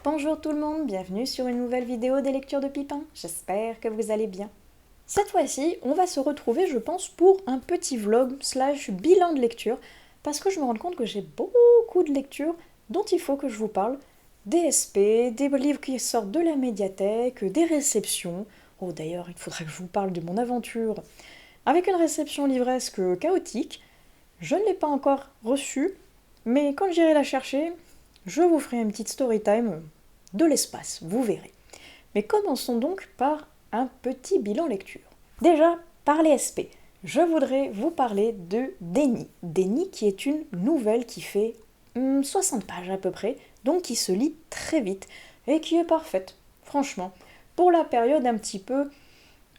Bonjour tout le monde, bienvenue sur une nouvelle vidéo des lectures de Pipin. J'espère que vous allez bien. Cette fois-ci, on va se retrouver, je pense, pour un petit vlog / bilan de lecture, parce que je me rends compte que j'ai beaucoup de lectures dont il faut que je vous parle. Des SP, des livres qui sortent de la médiathèque, des réceptions. Oh d'ailleurs, il faudrait que je vous parle de mon aventure avec une réception livresque chaotique. Je ne l'ai pas encore reçue, mais quand j'irai la chercher, je vous ferai une petite story time de l'espace, vous verrez. Mais commençons donc par un petit bilan lecture. Déjà, par les SP, je voudrais vous parler de Déni. Déni qui est une nouvelle qui fait 60 pages à peu près, donc qui se lit très vite et qui est parfaite, franchement, pour la période un petit peu,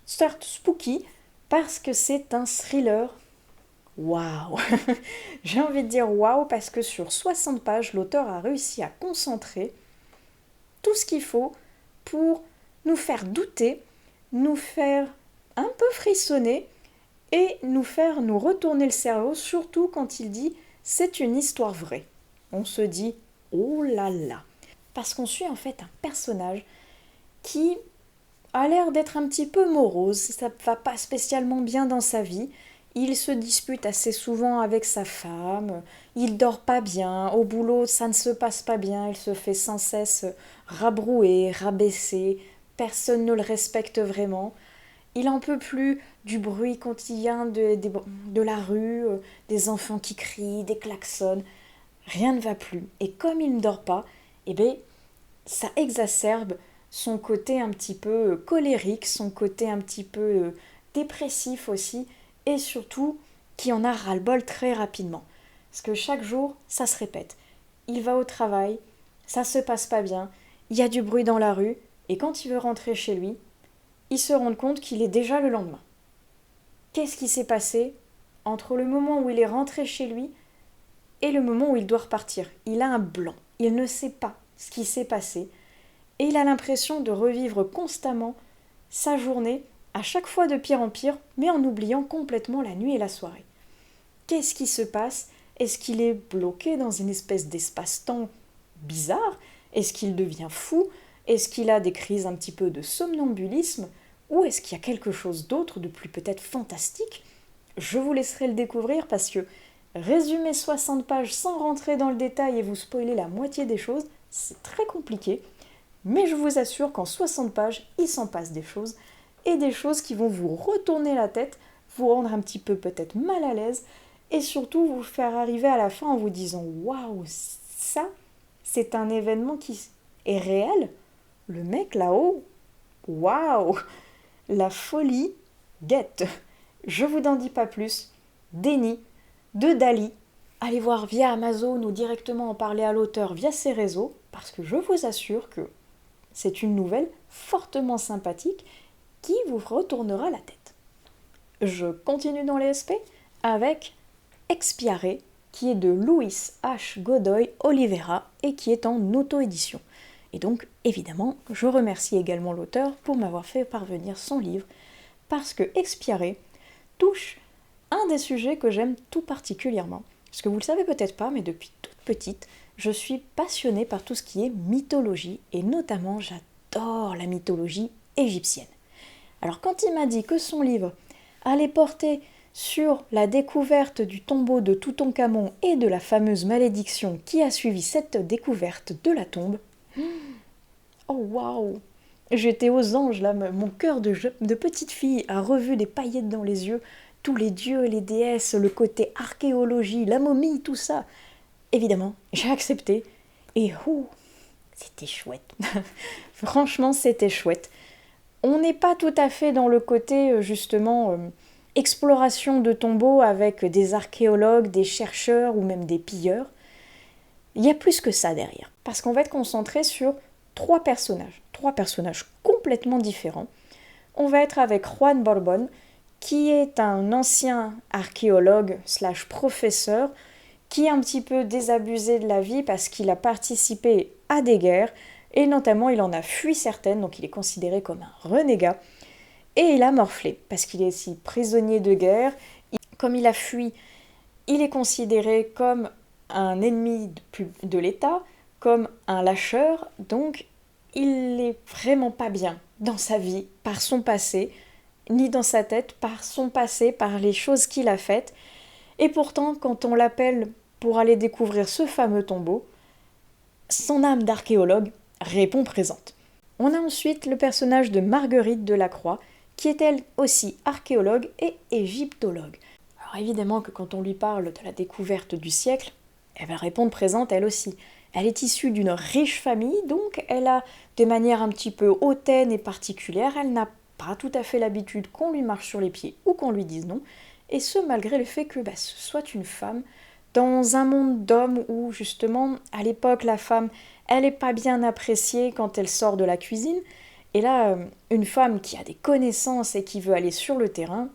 certes spooky, parce que c'est un thriller. Waouh. J'ai envie de dire waouh parce que sur 60 pages, l'auteur a réussi à concentrer tout ce qu'il faut pour nous faire douter, nous faire un peu frissonner et nous faire nous retourner le cerveau, surtout quand il dit c'est une histoire vraie. On se dit oh là là, parce qu'on suit en fait un personnage qui a l'air d'être un petit peu morose, ça va pas spécialement bien dans sa vie. Il se dispute assez souvent avec sa femme, il dort pas bien, au boulot ça ne se passe pas bien, il se fait sans cesse rabrouer, rabaisser, personne ne le respecte vraiment. Il en peut plus du bruit quotidien de la rue, des enfants qui crient, des klaxons, rien ne va plus. Et comme il ne dort pas, eh bien, ça exacerbe son côté un petit peu colérique, son côté un petit peu dépressif aussi, et surtout qui en a ras-le-bol très rapidement. Parce que chaque jour, ça se répète. Il va au travail, ça se passe pas bien, il y a du bruit dans la rue, et quand il veut rentrer chez lui, il se rend compte qu'il est déjà le lendemain. Qu'est-ce qui s'est passé entre le moment où il est rentré chez lui et le moment où il doit repartir? Il a un blanc, il ne sait pas ce qui s'est passé, et il a l'impression de revivre constamment sa journée, à chaque fois de pire en pire, mais en oubliant complètement la nuit et la soirée. Qu'est-ce qui se passe? Est-ce qu'il est bloqué dans une espèce d'espace-temps bizarre? Est-ce qu'il devient fou? Est-ce qu'il a des crises un petit peu de somnambulisme? Ou est-ce qu'il y a quelque chose d'autre, de plus peut-être fantastique? Je vous laisserai le découvrir parce que résumer 60 pages sans rentrer dans le détail et vous spoiler la moitié des choses, c'est très compliqué. Mais je vous assure qu'en 60 pages, il s'en passe des choses, et des choses qui vont vous retourner la tête, vous rendre un petit peu peut-être mal à l'aise, et surtout vous faire arriver à la fin en vous disant « Waouh, ça, c'est un événement qui est réel. Le mec là-haut, waouh, la folie guette. » Je vous en dis pas plus. Déni de Dali. Allez voir via Amazon ou directement en parler à l'auteur via ses réseaux, parce que je vous assure que c'est une nouvelle fortement sympathique qui vous retournera la tête. Je continue dans les SP avec Expiare, qui est de Luis H. Godoy Oliveira et qui est en auto-édition. Et donc, évidemment, je remercie également l'auteur pour m'avoir fait parvenir son livre, parce que Expiare touche un des sujets que j'aime tout particulièrement. Parce que vous le savez peut-être pas, mais depuis toute petite, je suis passionnée par tout ce qui est mythologie, et notamment j'adore la mythologie égyptienne. Alors quand il m'a dit que son livre allait porter sur la découverte du tombeau de Toutankhamon et de la fameuse malédiction qui a suivi cette découverte de la tombe, oh waouh! J'étais aux anges là, mon cœur de petite fille a revu des paillettes dans les yeux, tous les dieux et les déesses, le côté archéologie, la momie, tout ça. Évidemment, j'ai accepté et c'était chouette. Franchement, c'était chouette. On n'est pas tout à fait dans le côté, justement, exploration de tombeaux avec des archéologues, des chercheurs ou même des pilleurs. Il y a plus que ça derrière. Parce qu'on va être concentré sur trois personnages complètement différents. On va être avec Juan Borbón, qui est un ancien archéologue / professeur, qui est un petit peu désabusé de la vie parce qu'il a participé à des guerres, et notamment il en a fui certaines, donc il est considéré comme un renégat, et il a morflé, parce qu'il est aussi prisonnier de guerre. Comme il a fui, il est considéré comme un ennemi de l'État, comme un lâcheur, donc il est vraiment pas bien dans sa vie, par son passé, ni dans sa tête, par son passé, par les choses qu'il a faites. Et pourtant, quand on l'appelle pour aller découvrir ce fameux tombeau, son âme d'archéologue répond présente. On a ensuite le personnage de Marguerite Delacroix, qui est elle aussi archéologue et égyptologue. Alors évidemment que quand on lui parle de la découverte du siècle, elle va répondre présente elle aussi. Elle est issue d'une riche famille, donc elle a des manières un petit peu hautaines et particulières, elle n'a pas tout à fait l'habitude qu'on lui marche sur les pieds ou qu'on lui dise non, et ce malgré le fait que ce soit une femme, dans un monde d'hommes où justement à l'époque la femme elle n'est pas bien appréciée quand elle sort de la cuisine, et là une femme qui a des connaissances et qui veut aller sur le terrain,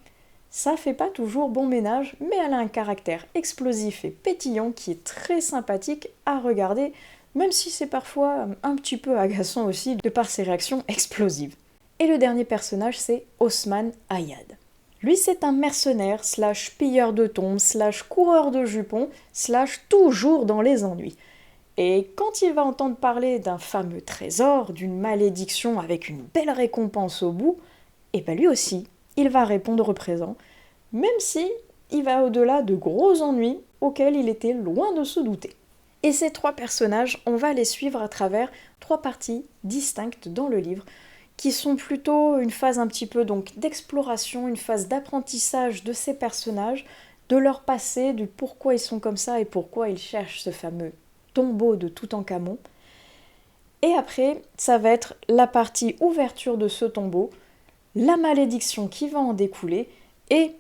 ça fait pas toujours bon ménage, mais elle a un caractère explosif et pétillant qui est très sympathique à regarder, même si c'est parfois un petit peu agaçant aussi de par ses réactions explosives. Et le dernier personnage, c'est Osman Ayad. Lui, c'est un mercenaire, slash pilleur de tombes, slash coureur de jupons, slash toujours dans les ennuis. Et quand il va entendre parler d'un fameux trésor, d'une malédiction avec une belle récompense au bout, et lui aussi, il va répondre présent, même si il va au-delà de gros ennuis auxquels il était loin de se douter. Et ces trois personnages, on va les suivre à travers trois parties distinctes dans le livre, qui sont plutôt une phase un petit peu donc d'exploration, une phase d'apprentissage de ces personnages, de leur passé, du pourquoi ils sont comme ça et pourquoi ils cherchent ce fameux tombeau de Toutankhamon. Et après, ça va être la partie ouverture de ce tombeau, la malédiction qui va en découler et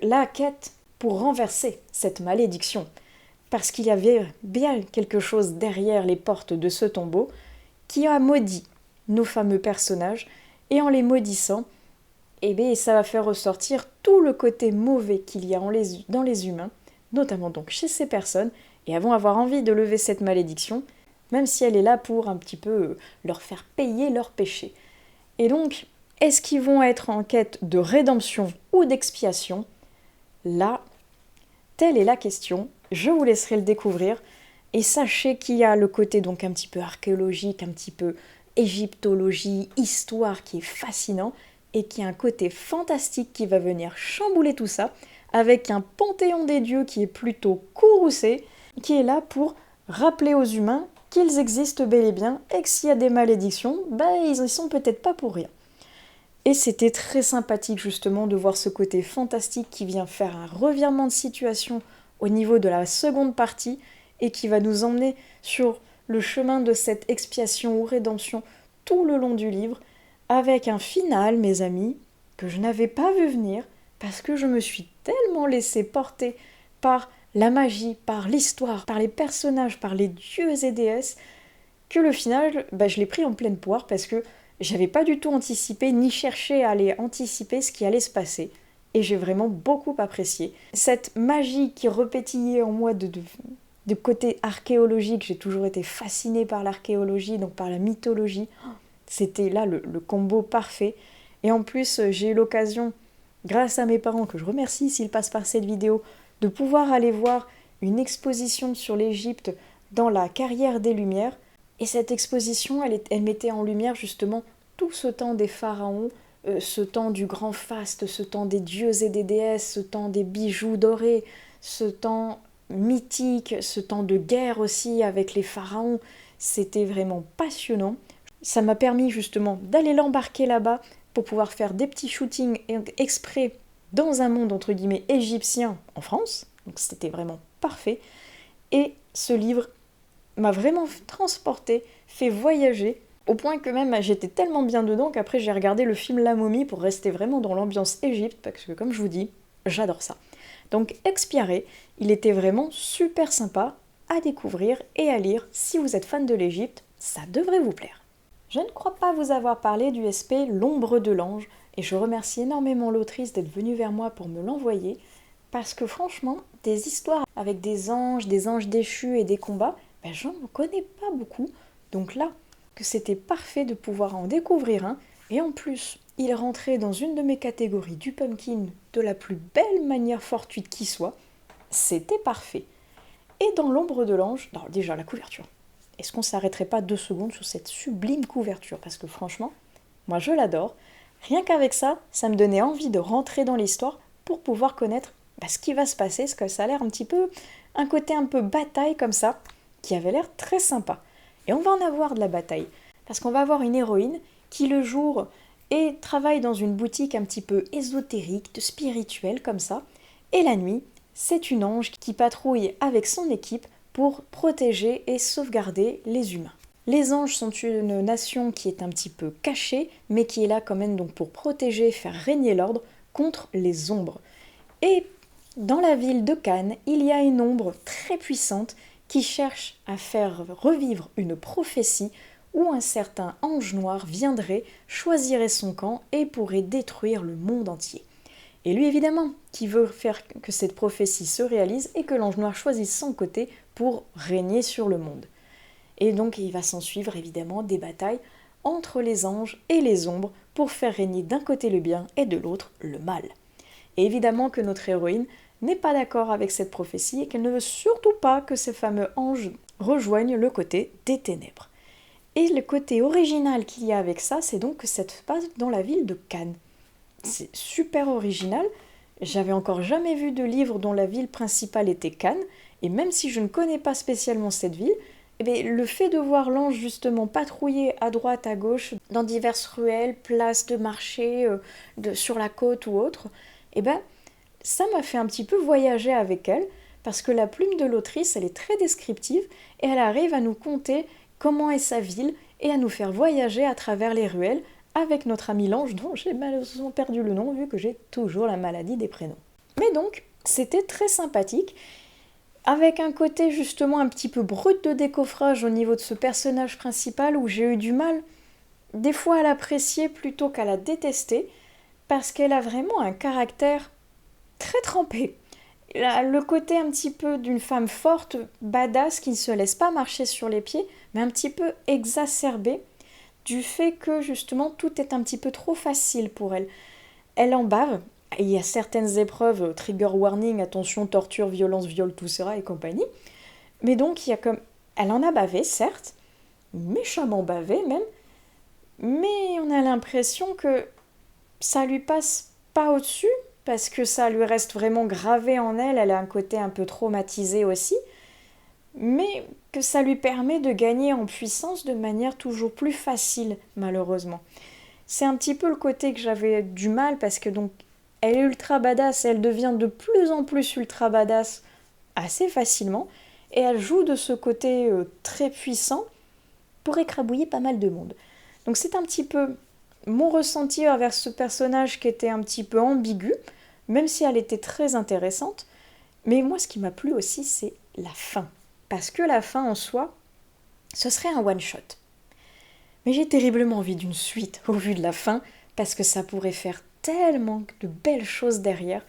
la quête pour renverser cette malédiction. Parce qu'il y avait bien quelque chose derrière les portes de ce tombeau qui a maudit nos fameux personnages, et en les maudissant, ça va faire ressortir tout le côté mauvais qu'il y a dans les humains, notamment donc chez ces personnes, et elles vont avoir envie de lever cette malédiction, même si elle est là pour un petit peu leur faire payer leurs péchés. Et donc, est-ce qu'ils vont être en quête de rédemption ou d'expiation ? Là, telle est la question, je vous laisserai le découvrir, et sachez qu'il y a le côté donc un petit peu archéologique, un petit peu égyptologie, histoire qui est fascinant, et qui a un côté fantastique qui va venir chambouler tout ça, avec un panthéon des dieux qui est plutôt courroucé, qui est là pour rappeler aux humains qu'ils existent bel et bien, et que s'il y a des malédictions, ils y sont peut-être pas pour rien. Et c'était très sympathique justement de voir ce côté fantastique qui vient faire un revirement de situation au niveau de la seconde partie, et qui va nous emmener sur le chemin de cette expiation ou rédemption tout le long du livre, avec un final, mes amis, que je n'avais pas vu venir, parce que je me suis tellement laissée porter par la magie, par l'histoire, par les personnages, par les dieux et déesses, que le final, je l'ai pris en pleine poire, parce que j'avais pas du tout anticipé, ni cherché à aller anticiper ce qui allait se passer, et j'ai vraiment beaucoup apprécié. Cette magie qui repétillait en moi de côté archéologique, j'ai toujours été fascinée par l'archéologie, donc par la mythologie. C'était là le combo parfait. Et en plus, j'ai eu l'occasion, grâce à mes parents, que je remercie s'ils passent par cette vidéo, de pouvoir aller voir une exposition sur l'Égypte dans la carrière des Lumières. Et cette exposition, elle mettait en lumière justement tout ce temps des pharaons, ce temps du grand faste, ce temps des dieux et des déesses, ce temps des bijoux dorés, ce temps mythique, ce temps de guerre aussi avec les pharaons. C'était vraiment passionnant. Ça m'a permis justement d'aller l'embarquer là-bas pour pouvoir faire des petits shootings exprès dans un monde entre guillemets égyptien en France. Donc c'était vraiment parfait. Et ce livre m'a vraiment transporté, fait voyager, au point que même j'étais tellement bien dedans qu'après j'ai regardé le film La Momie pour rester vraiment dans l'ambiance Égypte, parce que comme je vous dis, j'adore ça. Donc Expiaré, il était vraiment super sympa à découvrir et à lire. Si vous êtes fan de l'Égypte, ça devrait vous plaire. Je ne crois pas vous avoir parlé du SP L'ombre de l'ange, et je remercie énormément l'autrice d'être venue vers moi pour me l'envoyer, parce que franchement, des histoires avec des anges déchus et des combats, j'en connais pas beaucoup, donc là, que c'était parfait de pouvoir en découvrir un, et en plus, il rentrait dans une de mes catégories du pumpkin de la plus belle manière fortuite qui soit, c'était parfait. Et dans L'ombre de l'ange, déjà la couverture, est-ce qu'on s'arrêterait pas 2 secondes sur cette sublime couverture? Parce que franchement, moi je l'adore. Rien qu'avec ça, ça me donnait envie de rentrer dans l'histoire pour pouvoir connaître ce qui va se passer, parce que ça a l'air un petit peu, un côté un peu bataille comme ça, qui avait l'air très sympa. Et on va en avoir de la bataille, parce qu'on va avoir une héroïne qui le jour travaille dans une boutique un petit peu ésotérique, spirituelle comme ça, et la nuit, c'est une ange qui patrouille avec son équipe pour protéger et sauvegarder les humains. Les anges sont une nation qui est un petit peu cachée, mais qui est là quand même donc pour protéger et faire régner l'ordre contre les ombres. Et dans la ville de Cannes, il y a une ombre très puissante qui cherche à faire revivre une prophétie où un certain ange noir viendrait, choisirait son camp et pourrait détruire le monde entier. Et lui, évidemment, qui veut faire que cette prophétie se réalise et que l'ange noir choisisse son côté pour régner sur le monde. Et donc il va s'en suivre évidemment des batailles entre les anges et les ombres pour faire régner d'un côté le bien et de l'autre le mal. Et évidemment que notre héroïne n'est pas d'accord avec cette prophétie et qu'elle ne veut surtout pas que ces fameux anges rejoignent le côté des ténèbres. Et le côté original qu'il y a avec ça, c'est donc que ça se passe dans la ville de Cannes. C'est super original, j'avais encore jamais vu de livre dont la ville principale était Cannes, et même si je ne connais pas spécialement cette ville, eh bien, le fait de voir l'ange justement patrouiller à droite, à gauche, dans diverses ruelles, places de marché, sur la côte ou autre, eh ben, ça m'a fait un petit peu voyager avec elle, parce que la plume de l'autrice, elle est très descriptive, et elle arrive à nous conter comment est sa ville, et à nous faire voyager à travers les ruelles, avec notre ami l'ange, dont j'ai malheureusement perdu le nom, vu que j'ai toujours la maladie des prénoms. Mais donc, c'était très sympathique, avec un côté justement un petit peu brut de décoffrage au niveau de ce personnage principal, où j'ai eu du mal des fois à l'apprécier plutôt qu'à la détester, parce qu'elle a vraiment un caractère très trempé. Le côté un petit peu d'une femme forte, badass, qui ne se laisse pas marcher sur les pieds, mais un petit peu exacerbée, du fait que justement tout est un petit peu trop facile pour elle. Elle en bave, il y a certaines épreuves, trigger warning, attention, torture, violence, viol, tout ça et compagnie, mais donc il y a comme... Elle en a bavé, certes, méchamment bavé même, mais on a l'impression que ça lui passe pas au-dessus, parce que ça lui reste vraiment gravé en elle, elle a un côté un peu traumatisé aussi, mais que ça lui permet de gagner en puissance de manière toujours plus facile, malheureusement. C'est un petit peu le côté que j'avais du mal, parce que donc elle est ultra badass et elle devient de plus en plus ultra badass assez facilement, et elle joue de ce côté très puissant pour écrabouiller pas mal de monde. Donc c'est un petit peu mon ressenti envers ce personnage qui était un petit peu ambigu, même si elle était très intéressante. Mais moi, ce qui m'a plu aussi, c'est la fin. Parce que la fin en soi, ce serait un one-shot. Mais j'ai terriblement envie d'une suite au vu de la fin, parce que ça pourrait faire tellement de belles choses derrière.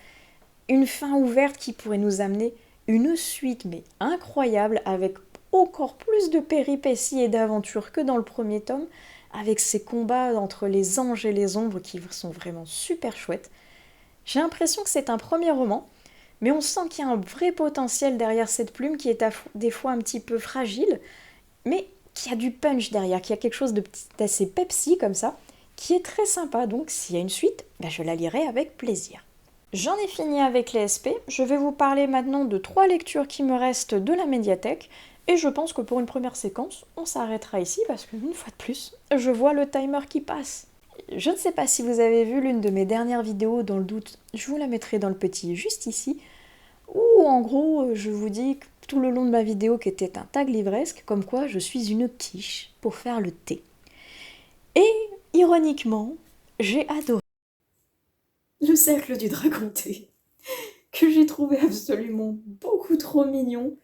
Une fin ouverte qui pourrait nous amener une suite, mais incroyable, avec encore plus de péripéties et d'aventures que dans le premier tome, avec ces combats entre les anges et les ombres qui sont vraiment super chouettes. J'ai l'impression que c'est un premier roman, mais on sent qu'il y a un vrai potentiel derrière cette plume qui est des fois un petit peu fragile, mais qui a du punch derrière, qui a quelque chose d'assez Pepsi comme ça, qui est très sympa. Donc s'il y a une suite, je la lirai avec plaisir. J'en ai fini avec les SP, je vais vous parler maintenant de 3 lectures qui me restent de la médiathèque, et je pense que pour une première séquence, on s'arrêtera ici parce qu'une fois de plus, je vois le timer qui passe. Je ne sais pas si vous avez vu l'une de mes dernières vidéos, dans le doute, je vous la mettrai dans le petit juste ici, où en gros, je vous dis tout le long de ma vidéo qu'était un tag livresque, comme quoi je suis une quiche pour faire le thé. Et, ironiquement, j'ai adoré le cercle du dragon thé, que j'ai trouvé absolument beaucoup trop mignon,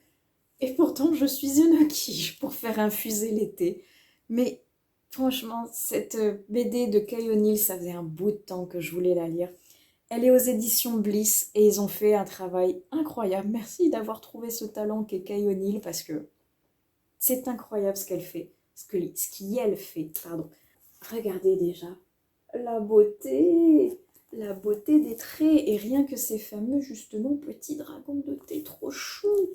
et pourtant je suis une quiche pour faire infuser les thés. Mais franchement, cette BD de Kay O'Neill, ça faisait un bout de temps que je voulais la lire. Elle est aux éditions Bliss et ils ont fait un travail incroyable. Merci d'avoir trouvé ce talent qu'est Kay O'Neill, parce que c'est incroyable ce qu'elle fait, ce qu'elle fait, pardon. Regardez déjà la beauté des traits, et rien que ces fameux justement petits dragons de thé trop choux.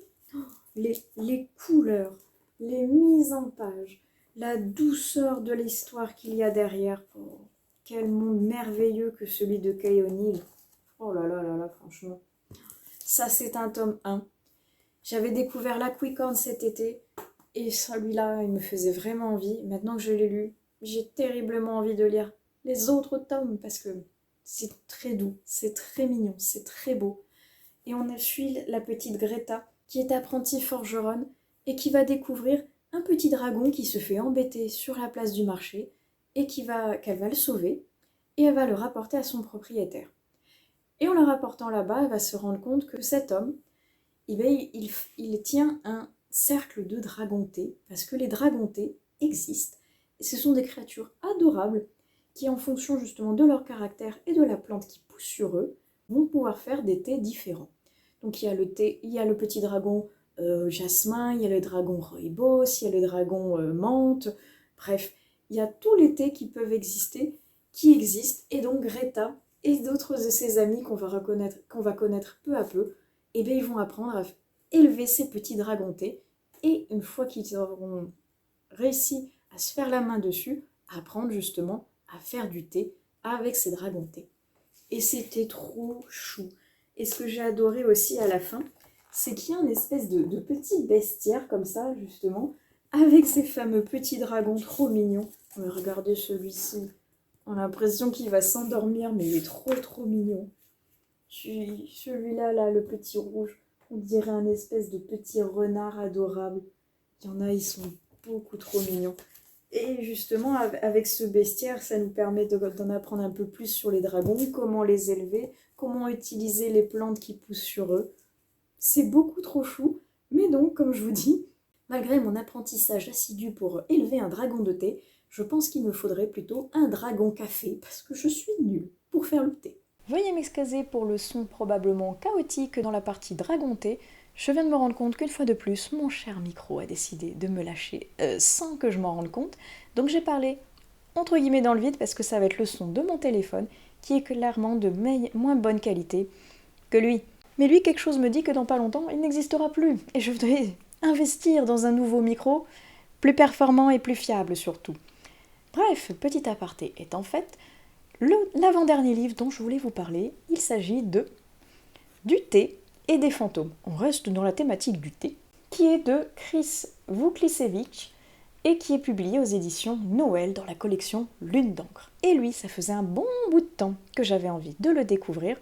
Les couleurs, les mises en page, la douceur de l'histoire qu'il y a derrière. Oh, quel monde merveilleux que celui de Kay O'Neill. Oh là là là là, franchement. Ça, c'est un tome 1. J'avais découvert La Quicorn cet été et celui-là, il me faisait vraiment envie. Maintenant que je l'ai lu, j'ai terriblement envie de lire les autres tomes parce que c'est très doux, c'est très mignon, c'est très beau. Et on suit la petite Greta qui est apprentie forgeronne et qui va découvrir un petit dragon qui se fait embêter sur la place du marché et qu'elle va le sauver et elle va le rapporter à son propriétaire. Et en le rapportant là-bas, elle va se rendre compte que cet homme, il tient un cercle de dragontés, parce que les dragontés existent. Et ce sont des créatures adorables qui, en fonction justement de leur caractère et de la plante qui pousse sur eux, vont pouvoir faire des thés différents. Donc il y a le petit dragon jasmin, il y a le dragon rooibos, il y a le dragon menthe, bref, il y a tous les thés qui peuvent exister, qui existent, et donc Greta et d'autres de ses amis qu'on va connaître peu à peu, et bien ils vont apprendre à élever ces petits dragontés, et une fois qu'ils auront réussi à se faire la main dessus, apprendre justement à faire du thé avec ces dragontés. Et c'était trop chou. Et ce que j'ai adoré aussi à la fin, c'est qu'il y a une espèce de petit bestiaire comme ça, justement, avec ces fameux petits dragons trop mignons. Regardez celui-ci. On a l'impression qu'il va s'endormir, mais il est trop mignon. Celui-là, là, le petit rouge, on dirait un espèce de petit renard adorable. Il y en a, ils sont beaucoup trop mignons. Et justement, avec ce bestiaire, ça nous permet d'en apprendre un peu plus sur les dragons, comment les élever, comment utiliser les plantes qui poussent sur eux. C'est beaucoup trop chou, mais donc, comme je vous dis, malgré mon apprentissage assidu pour élever un dragon de thé, je pense qu'il me faudrait plutôt un dragon café, parce que je suis nulle pour faire le thé. Veuillez m'excuser pour le son probablement chaotique dans la partie dragon thé. Je viens de me rendre compte qu'une fois de plus, mon cher micro a décidé de me lâcher sans que je m'en rende compte. Donc j'ai parlé entre guillemets dans le vide parce que ça va être le son de mon téléphone qui est clairement de moins bonne qualité que lui. Mais lui, quelque chose me dit que dans pas longtemps, il n'existera plus. Et je voudrais investir dans un nouveau micro, plus performant et plus fiable surtout. Bref, petit aparté étant fait, l'avant-dernier livre dont je voulais vous parler, il s'agit du thé et des fantômes. On reste dans la thématique du thé, qui est de Chris Vuklisevich et qui est publié aux éditions Noël dans la collection Lune d'encre. Et lui, ça faisait un bon bout de temps que j'avais envie de le découvrir,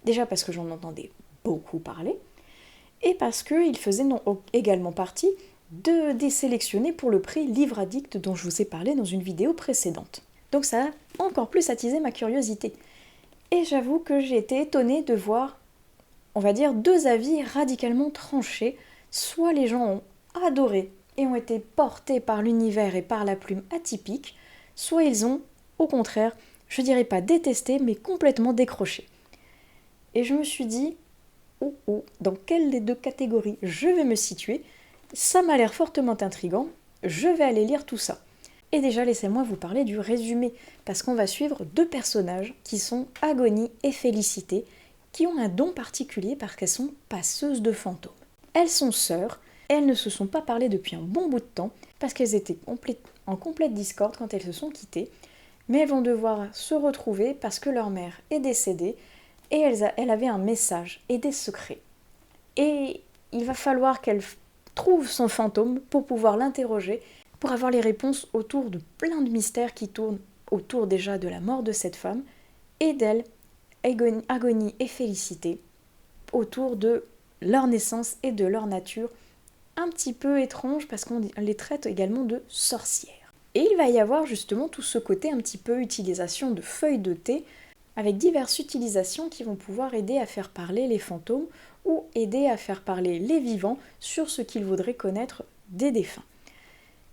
déjà parce que j'en entendais beaucoup parler, et parce qu'il faisait également partie des sélectionnés pour le prix Livre Addict dont je vous ai parlé dans une vidéo précédente. Donc ça a encore plus attisé ma curiosité. Et j'avoue que j'ai été étonnée de voir, on va dire, deux avis radicalement tranchés. Soit les gens ont adoré et ont été portés par l'univers et par la plume atypique, soit ils ont, au contraire, je dirais pas détesté, mais complètement décroché. Et je me suis dit, dans quelle des deux catégories je vais me situer? Ça m'a l'air fortement intriguant, je vais aller lire tout ça. Et déjà, laissez-moi vous parler du résumé, parce qu'on va suivre deux personnages qui sont Agonie et Félicité, qui ont un don particulier parce qu'elles sont passeuses de fantômes. Elles sont sœurs, et elles ne se sont pas parlé depuis un bon bout de temps, parce qu'elles étaient en complète discorde quand elles se sont quittées, mais elles vont devoir se retrouver parce que leur mère est décédée, et elle avait un message et des secrets. Et il va falloir qu'elle trouve son fantôme pour pouvoir l'interroger, pour avoir les réponses autour de plein de mystères qui tournent autour déjà de la mort de cette femme, et d'elle, Agonie et Félicité, autour de leur naissance et de leur nature, un petit peu étrange parce qu'on les traite également de sorcières. Et il va y avoir justement tout ce côté un petit peu utilisation de feuilles de thé, avec diverses utilisations qui vont pouvoir aider à faire parler les fantômes ou aider à faire parler les vivants sur ce qu'ils voudraient connaître des défunts.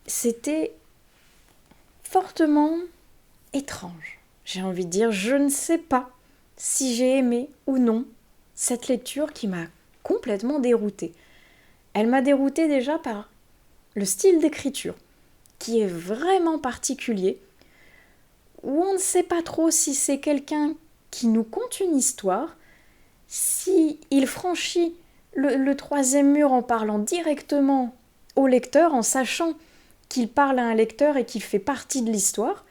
C'était fortement étrange, j'ai envie de dire. Je ne sais pas si j'ai aimé ou non cette lecture qui m'a complètement déroutée. Elle m'a déroutée déjà par le style d'écriture, qui est vraiment particulier, où on ne sait pas trop si c'est quelqu'un qui nous conte une histoire, si il franchit le troisième mur en parlant directement au lecteur en sachant qu'il parle à un lecteur et qu'il fait partie de l'histoire.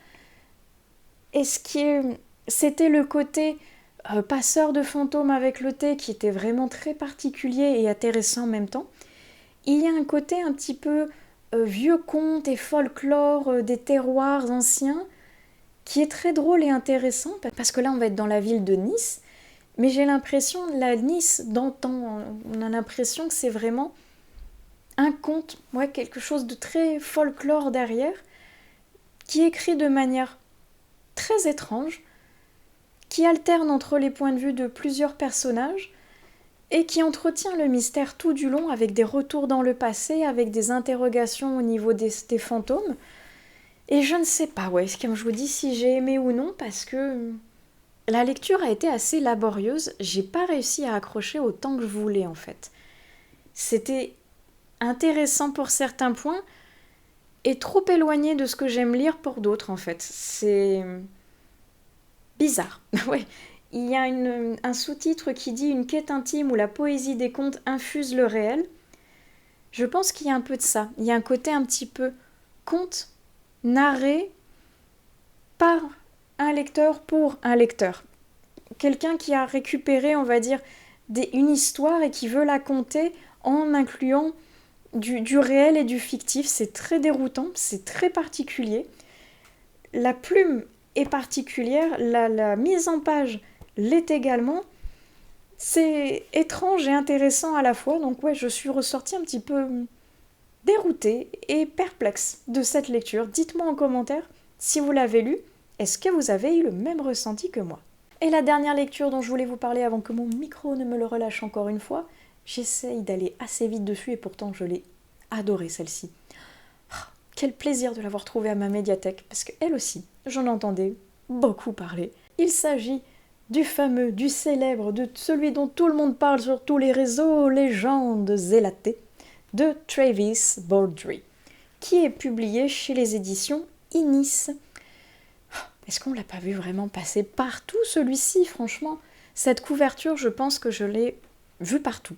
Et c'était le côté passeur de fantômes avec le thé qui était vraiment très particulier et intéressant en même temps. Il y a un côté un petit peu vieux conte et folklore des terroirs anciens qui est très drôle et intéressant parce que là on va être dans la ville de Nice, mais j'ai l'impression, la Nice d'antan, on a l'impression que c'est vraiment un conte, ouais, quelque chose de très folklore derrière, qui est écrit de manière très étrange, qui alterne entre les points de vue de plusieurs personnages et qui entretient le mystère tout du long avec des retours dans le passé, avec des interrogations au niveau des fantômes. Et je ne sais pas, ouais, comme je vous dis, si j'ai aimé ou non, parce que la lecture a été assez laborieuse, j'ai pas réussi à accrocher autant que je voulais en fait. C'était intéressant pour certains points et trop éloigné de ce que j'aime lire pour d'autres en fait. C'est bizarre, ouais. Il y a un sous-titre qui dit « Une quête intime où la poésie des contes infuse le réel ». Je pense qu'il y a un peu de ça. Il y a un côté un petit peu conte narré par un lecteur pour un lecteur. Quelqu'un qui a récupéré, on va dire, une histoire et qui veut la conter en incluant du réel et du fictif. C'est très déroutant, c'est très particulier. La plume est particulière, la mise en page l'est également. C'est étrange et intéressant à la fois, donc ouais, je suis ressortie un petit peu déroutée et perplexe de cette lecture. Dites-moi en commentaire si vous l'avez lu, est-ce que vous avez eu le même ressenti que moi? Et la dernière lecture dont je voulais vous parler avant que mon micro ne me le relâche encore une fois, j'essaye d'aller assez vite dessus et pourtant je l'ai adorée celle-ci. Quel plaisir de l'avoir trouvée à ma médiathèque, parce qu'elle aussi, j'en entendais beaucoup parler. Il s'agit du fameux, du célèbre, de celui dont tout le monde parle sur tous les réseaux, Légende Zélatée, de Travis Baldree, qui est publié chez les éditions Inis. Est-ce qu'on ne l'a pas vu vraiment passer partout celui-ci, franchement? Cette couverture, je pense que je l'ai vue partout.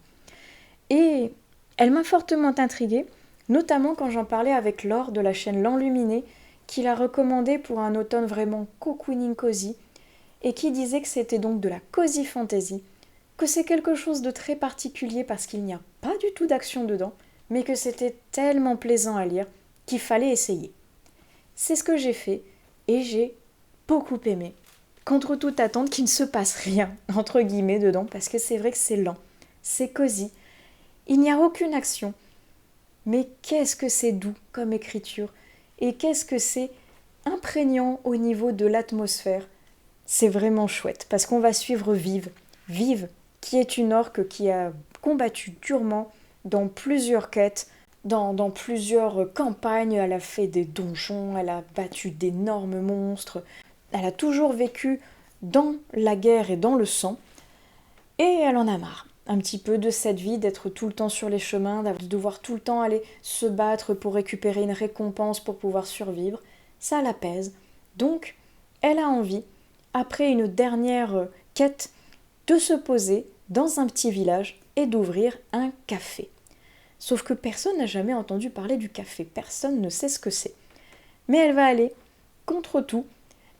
Et elle m'a fortement intriguée, notamment quand j'en parlais avec Laure de la chaîne L'Enluminé, qui l'a recommandé pour un automne vraiment cocooning cozy, et qui disait que c'était donc de la cozy fantasy, que c'est quelque chose de très particulier parce qu'il n'y a pas du tout d'action dedans, mais que c'était tellement plaisant à lire qu'il fallait essayer. C'est ce que j'ai fait, et j'ai beaucoup aimé. Contre toute attente qu'il ne se passe rien, entre guillemets, dedans, parce que c'est vrai que c'est lent, c'est cosy, il n'y a aucune action. Mais qu'est-ce que c'est doux comme écriture, et qu'est-ce que c'est imprégnant au niveau de l'atmosphère. C'est vraiment chouette, parce qu'on va suivre Vive, qui est une orque qui a combattu durement dans plusieurs quêtes, dans plusieurs campagnes, elle a fait des donjons, elle a battu d'énormes monstres, elle a toujours vécu dans la guerre et dans le sang, et elle en a marre un petit peu de cette vie, d'être tout le temps sur les chemins, de devoir tout le temps aller se battre pour récupérer une récompense pour pouvoir survivre. Ça l'apaise. Donc, elle a envie, après une dernière quête, de se poser dans un petit village et d'ouvrir un café. Sauf que personne n'a jamais entendu parler du café, personne ne sait ce que c'est. Mais elle va aller contre tout,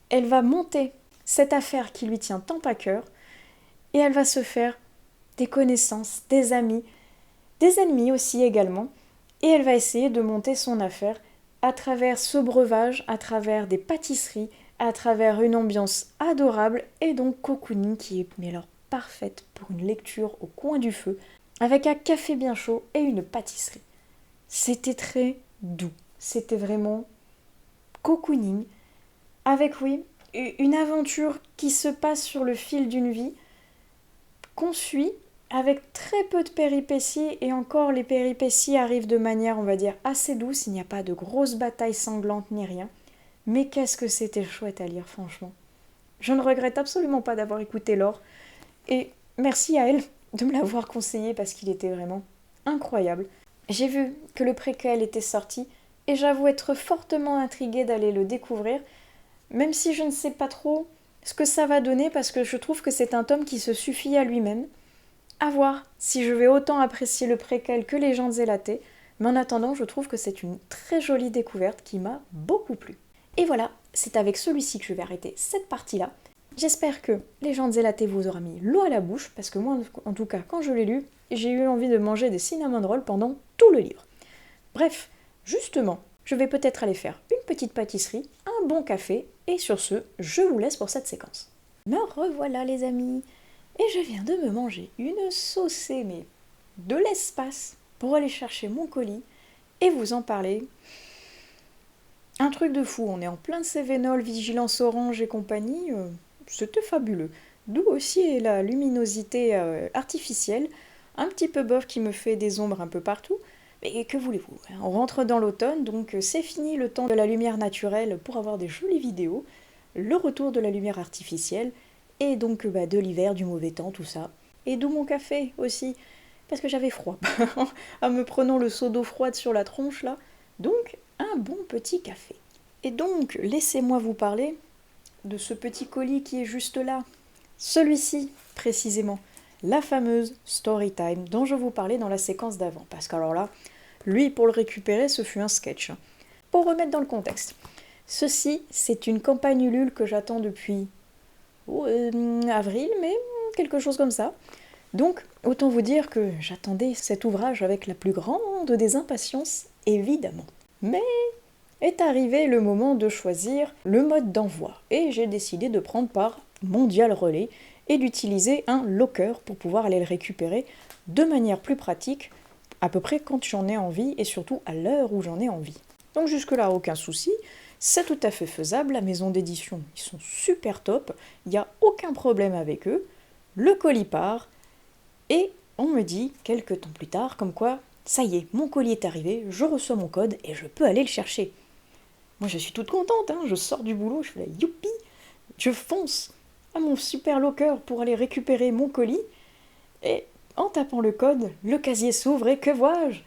elle va monter cette affaire qui lui tient tant à cœur, et elle va se faire des connaissances, des amis, des ennemis aussi également, et elle va essayer de monter son affaire à travers ce breuvage, à travers des pâtisseries, à travers une ambiance adorable, et donc cocooning qui est mais alors parfaite pour une lecture au coin du feu, avec un café bien chaud et une pâtisserie. C'était très doux, c'était vraiment cocooning, avec oui, une aventure qui se passe sur le fil d'une vie, qu'on suit avec très peu de péripéties, et encore les péripéties arrivent de manière, on va dire, assez douce, il n'y a pas de grosses batailles sanglantes ni rien, mais qu'est-ce que c'était chouette à lire, franchement. Je ne regrette absolument pas d'avoir écouté Laure, et merci à elle de me l'avoir conseillé parce qu'il était vraiment incroyable. J'ai vu que le préquel était sorti, et j'avoue être fortement intriguée d'aller le découvrir, même si je ne sais pas trop ce que ça va donner, parce que je trouve que c'est un tome qui se suffit à lui-même. À voir si je vais autant apprécier le préquel que Légende Zélatée, Mais en attendant, je trouve que c'est une très jolie découverte qui m'a beaucoup plu. Et voilà, c'est avec celui-ci que je vais arrêter cette partie-là. J'espère que Légendes Zélatées vous aura mis l'eau à la bouche, parce que moi, en tout cas, quand je l'ai lu, j'ai eu envie de manger des cinnamon rolls pendant tout le livre. Bref, justement, je vais peut-être aller faire une petite pâtisserie, un bon café, et sur ce, je vous laisse pour cette séquence. Me revoilà les amis, et je viens de me manger une saucée, mais de l'espace, pour aller chercher mon colis et vous en parler. Un truc de fou, on est en plein Cévenol, Vigilance Orange et compagnie, c'était fabuleux. D'où aussi la luminosité artificielle, un petit peu bof qui me fait des ombres un peu partout. Mais que voulez-vous, on rentre dans l'automne, donc c'est fini le temps de la lumière naturelle pour avoir des jolies vidéos, le retour de la lumière artificielle, et donc de l'hiver, du mauvais temps, tout ça. Et d'où mon café aussi, parce que j'avais froid, en me prenant le seau d'eau froide sur la tronche là. Donc, un bon petit café. Et donc, laissez-moi vous parler de ce petit colis qui est juste là. Celui-ci, précisément. La fameuse story time dont je vous parlais dans la séquence d'avant. Parce qu'alors là, lui, pour le récupérer, ce fut un sketch. Pour remettre dans le contexte, ceci, c'est une campagne Ulule que j'attends depuis avril, mais quelque chose comme ça. Donc, autant vous dire que j'attendais cet ouvrage avec la plus grande des impatiences, évidemment. Mais est arrivé le moment de choisir le mode d'envoi, et j'ai décidé de prendre par Mondial Relais et d'utiliser un locker pour pouvoir aller le récupérer de manière plus pratique, à peu près quand j'en ai envie, et surtout à l'heure où j'en ai envie. Donc jusque-là, aucun souci, c'est tout à fait faisable, la maison d'édition, ils sont super top, il n'y a aucun problème avec eux, le colis part, et on me dit, quelques temps plus tard, comme quoi, ça y est, mon colis est arrivé, je reçois mon code et je peux aller le chercher. Moi je suis toute contente, je sors du boulot, je fais la youpi, je fonce à mon super locker pour aller récupérer mon colis, et en tapant le code, le casier s'ouvre et que vois-je?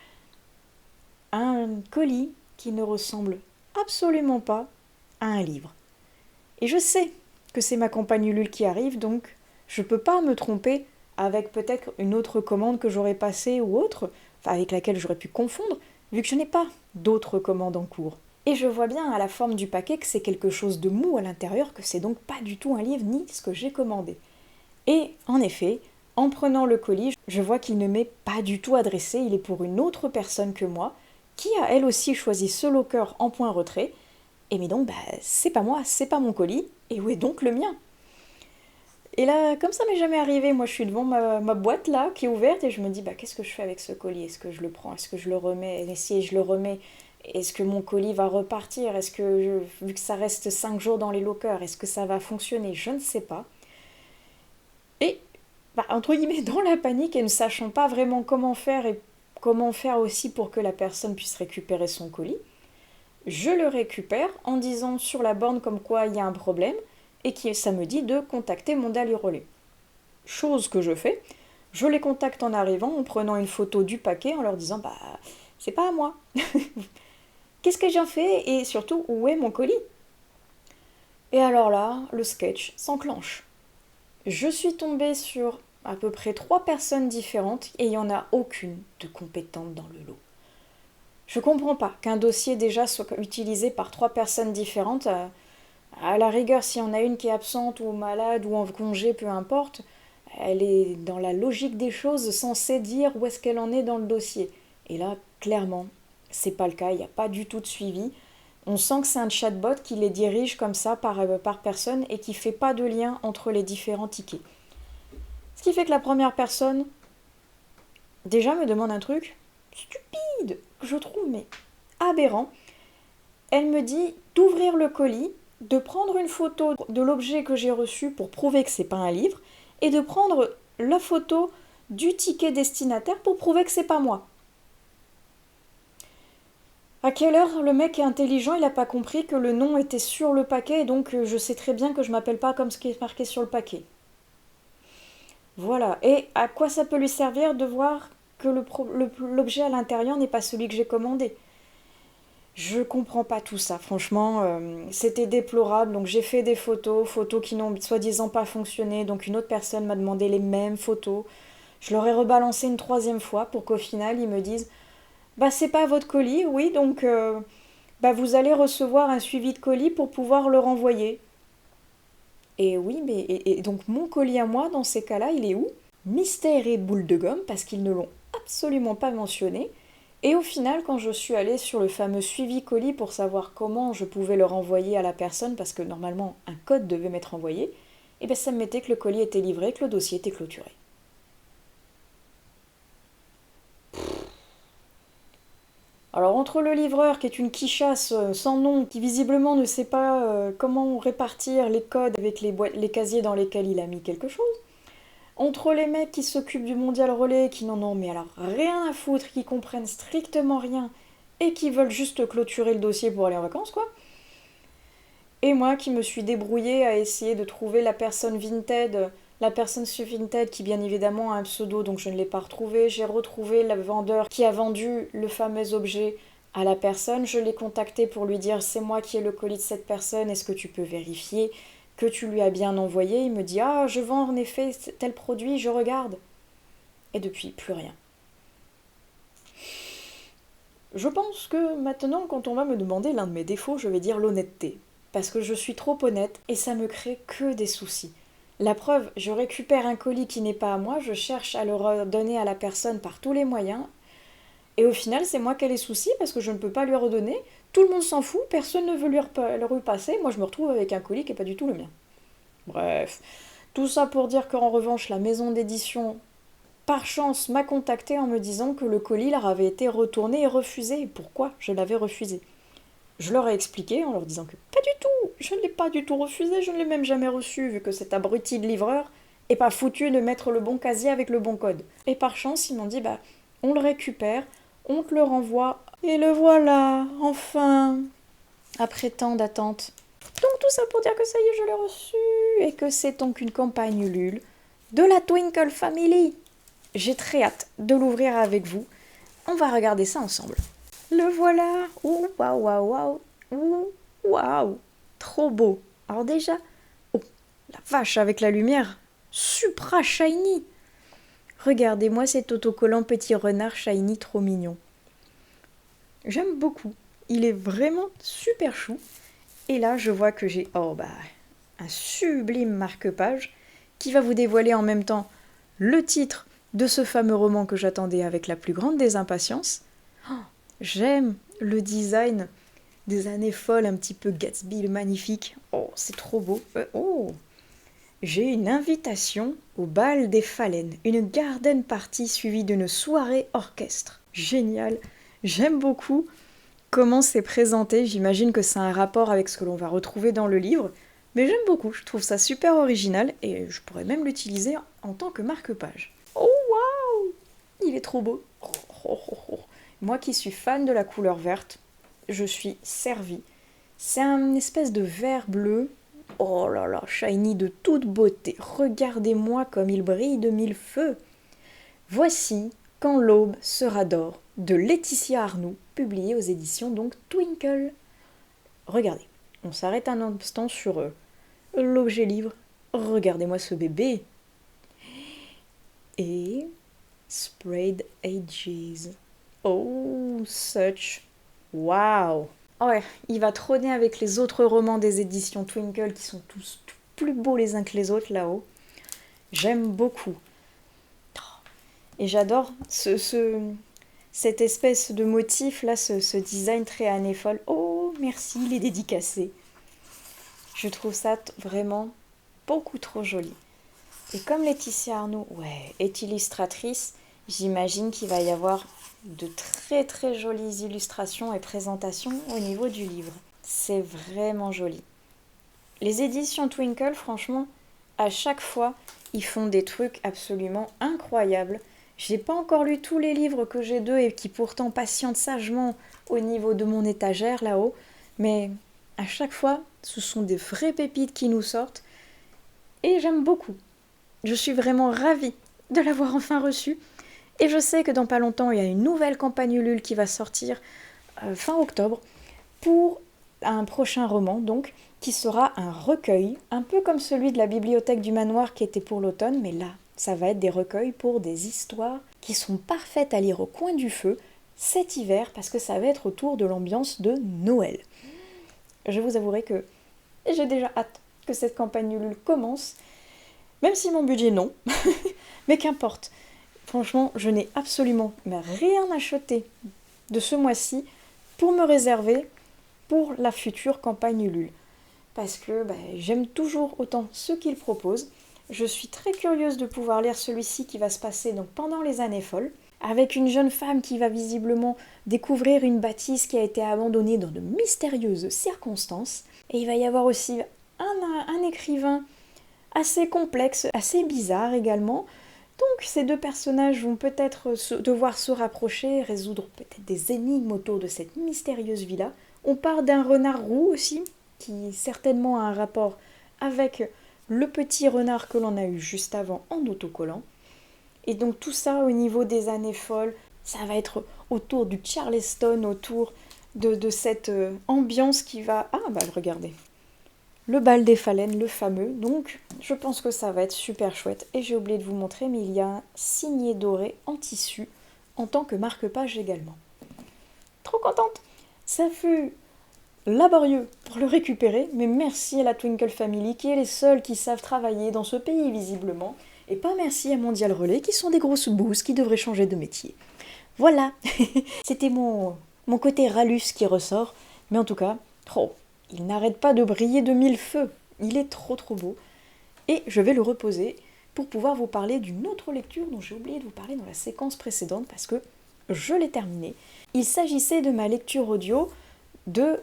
Un colis qui ne ressemble absolument pas à un livre. Et je sais que c'est ma compagne Ulule qui arrive, donc je peux pas me tromper avec peut-être une autre commande que j'aurais passée ou autre, avec laquelle j'aurais pu confondre, vu que je n'ai pas d'autres commandes en cours. Et je vois bien à la forme du paquet que c'est quelque chose de mou à l'intérieur, que c'est donc pas du tout un livre ni ce que j'ai commandé. Et en effet, en prenant le colis, je vois qu'il ne m'est pas du tout adressé, il est pour une autre personne que moi, qui a elle aussi choisi ce locker en point retrait, et mais donc c'est pas moi, c'est pas mon colis, et où est donc le mien? Et là, comme ça m'est jamais arrivé, moi je suis devant ma boîte là, qui est ouverte, et je me dis, qu'est-ce que je fais avec ce colis? Est-ce que je le prends? Est-ce que je le remets? Et si je le remets, est-ce que mon colis va repartir? Est-ce que, vu que ça reste 5 jours dans les lockers, est-ce que ça va fonctionner? Je ne sais pas. Et, entre guillemets, dans la panique, et ne sachant pas vraiment comment faire, et comment faire aussi pour que la personne puisse récupérer son colis, je le récupère en disant sur la borne comme quoi il y a un problème, et ça me dit de contacter Mondial Relais. Chose que je fais, je les contacte en arrivant en prenant une photo du paquet en leur disant c'est pas à moi. Qu'est-ce que j'en fais et surtout où est mon colis? Et alors là, le sketch s'enclenche. Je suis tombée sur à peu près 3 personnes différentes et il n'y en a aucune de compétente dans le lot. Je comprends pas qu'un dossier déjà soit utilisé par 3 personnes différentes. À la rigueur, s'il y en a une qui est absente ou malade ou en congé, peu importe, elle est dans la logique des choses censée dire où est-ce qu'elle en est dans le dossier. Et là, clairement, c'est pas le cas, il n'y a pas du tout de suivi. On sent que c'est un chatbot qui les dirige comme ça par personne et qui fait pas de lien entre les différents tickets. Ce qui fait que la première personne, déjà me demande un truc stupide, que je trouve mais aberrant. Elle me dit d'ouvrir le colis, de prendre une photo de l'objet que j'ai reçu pour prouver que c'est pas un livre, et de prendre la photo du ticket destinataire pour prouver que c'est pas moi. À quelle heure le mec est intelligent, il n'a pas compris que le nom était sur le paquet, et donc je sais très bien que je m'appelle pas comme ce qui est marqué sur le paquet. Voilà, et à quoi ça peut lui servir de voir que l'objet à l'intérieur n'est pas celui que j'ai commandé? Je comprends pas tout ça, franchement, c'était déplorable, donc j'ai fait des photos qui n'ont soi-disant pas fonctionné, donc une autre personne m'a demandé les mêmes photos. Je leur ai rebalancé une 3e fois pour qu'au final ils me disent Bah c'est pas votre colis, oui, donc bah vous allez recevoir un suivi de colis pour pouvoir le renvoyer. Et oui, mais et donc mon colis à moi, dans ces cas-là, il est où? Mystère et boule de gomme, parce qu'ils ne l'ont absolument pas mentionné. Et au final, quand je suis allée sur le fameux suivi colis pour savoir comment je pouvais le renvoyer à la personne, parce que normalement un code devait m'être envoyé, et bien ça me mettait que le colis était livré, que le dossier était clôturé. Alors entre le livreur qui est une quichasse sans nom, qui visiblement ne sait pas comment répartir les codes avec les casiers dans lesquels il a mis quelque chose, entre les mecs qui s'occupent du mondial relais, qui n'en ont mais alors rien à foutre, qui comprennent strictement rien et qui veulent juste clôturer le dossier pour aller en vacances, quoi. Et moi qui me suis débrouillée à essayer de trouver la personne sur Vinted qui bien évidemment a un pseudo donc je ne l'ai pas retrouvé. J'ai retrouvé le vendeur qui a vendu le fameux objet à la personne. Je l'ai contacté pour lui dire c'est moi qui ai le colis de cette personne, est-ce que tu peux vérifier que tu lui as bien envoyé? Il me dit ah je vends en effet tel produit, je regarde. Et depuis plus rien. Je pense que maintenant, quand on va me demander l'un de mes défauts, je vais dire l'honnêteté. Parce que je suis trop honnête et ça me crée que des soucis. La preuve, je récupère un colis qui n'est pas à moi, je cherche à le redonner à la personne par tous les moyens, et au final, c'est moi qui ai les soucis parce que je ne peux pas lui redonner. Tout le monde s'en fout, personne ne veut le repasser. Moi, je me retrouve avec un colis qui n'est pas du tout le mien. Bref, tout ça pour dire qu'en revanche, la maison d'édition par chance, m'a contacté en me disant que le colis leur avait été retourné et refusé. Et pourquoi je l'avais refusé? Je leur ai expliqué en leur disant que pas du tout, je ne l'ai pas du tout refusé, je ne l'ai même jamais reçu, vu que cet abruti de livreur est pas foutu de mettre le bon casier avec le bon code. Et par chance, ils m'ont dit bah on le récupère, on te le renvoie, et le voilà, enfin, après tant d'attente. Donc tout ça pour dire que ça y est, je l'ai reçu, et que c'est donc une campagne Ulule de la Twinkle Family. J'ai très hâte de l'ouvrir avec vous. On va regarder ça ensemble. Le voilà. Ouh, waouh, waouh, waouh. Ouh, waouh. Trop beau. Alors déjà, oh, la vache avec la lumière. Supra shiny. Regardez-moi cet autocollant petit renard shiny trop mignon. J'aime beaucoup. Il est vraiment super chou. Et là, je vois que j'ai un sublime marque-page qui va vous dévoiler en même temps le titre de ce fameux roman que j'attendais avec la plus grande des impatiences. Oh, j'aime le design des années folles, un petit peu Gatsby, le magnifique. Oh, c'est trop beau. J'ai une invitation au bal des Phalènes, une garden party suivie d'une soirée orchestre. Génial. J'aime beaucoup comment c'est présenté. J'imagine que c'est un rapport avec ce que l'on va retrouver dans le livre. Mais j'aime beaucoup, je trouve ça super original et je pourrais même l'utiliser en tant que marque-page. Oh waouh! Il est trop beau. Moi qui suis fan de la couleur verte, je suis servie. C'est un espèce de vert bleu. Oh là là, shiny de toute beauté. Regardez-moi comme il brille de mille feux. Voici Quand l'aube sera d'or de Laetitia Arnoux, publié aux éditions donc Twinkle. Regardez, on s'arrête un instant sur l'objet livre. Regardez-moi ce bébé. Et Sprayed Ages. Oh, such. Wow. Ouais, il va trôner avec les autres romans des éditions Twinkle qui sont tous plus beaux les uns que les autres là-haut. J'aime beaucoup. Et j'adore cette espèce de motif là, ce design très année folle. Oh, merci, il est dédicacé. Je trouve ça vraiment beaucoup trop joli. Et comme Laetitia Arnoux, est illustratrice, j'imagine qu'il va y avoir de très très jolies illustrations et présentations au niveau du livre. C'est vraiment joli. Les éditions Twinkle, franchement, à chaque fois, ils font des trucs absolument incroyables. J'ai pas encore lu tous les livres que j'ai d'eux et qui pourtant patientent sagement au niveau de mon étagère là-haut, mais à chaque fois, ce sont des vraies pépites qui nous sortent et j'aime beaucoup. Je suis vraiment ravie de l'avoir enfin reçu. Et je sais que dans pas longtemps, il y a une nouvelle campagne Ulule qui va sortir fin octobre pour un prochain roman, donc, qui sera un recueil, un peu comme celui de la bibliothèque du manoir qui était pour l'automne, mais là, ça va être des recueils pour des histoires qui sont parfaites à lire au coin du feu. cet hiver parce que ça va être autour de l'ambiance de Noël. Je vous avouerai que j'ai déjà hâte que cette campagne Ulule commence, même si mon budget non, mais qu'importe. Franchement, je n'ai absolument rien acheté de ce mois-ci pour me réserver pour la future campagne Ulule. Parce que j'aime toujours autant ce qu'il propose. Je suis très curieuse de pouvoir lire celui-ci qui va se passer donc pendant les années folles, avec une jeune femme qui va visiblement découvrir une bâtisse qui a été abandonnée dans de mystérieuses circonstances. Et il va y avoir aussi un écrivain assez complexe, assez bizarre également. Donc ces deux personnages vont peut-être devoir se rapprocher, résoudre peut-être des énigmes autour de cette mystérieuse villa. On part d'un renard roux aussi, qui certainement a un rapport avec le petit renard que l'on a eu juste avant en autocollant. Et donc tout ça au niveau des années folles, ça va être autour du Charleston, autour de cette ambiance qui va... Ah regardez, le bal des phalènes, le fameux. Donc je pense que ça va être super chouette. Et j'ai oublié de vous montrer, mais il y a un signet doré en tissu en tant que marque-page également. Trop contente. Ça fut laborieux pour le récupérer, mais merci à la Twinkle Family qui est les seuls qui savent travailler dans ce pays visiblement, et pas merci à Mondial Relais qui sont des grosses bouses qui devraient changer de métier. Voilà, c'était mon côté ralus qui ressort, mais en tout cas, il n'arrête pas de briller de mille feux, il est trop beau, et je vais le reposer pour pouvoir vous parler d'une autre lecture dont j'ai oublié de vous parler dans la séquence précédente parce que je l'ai terminée. Il s'agissait de ma lecture audio de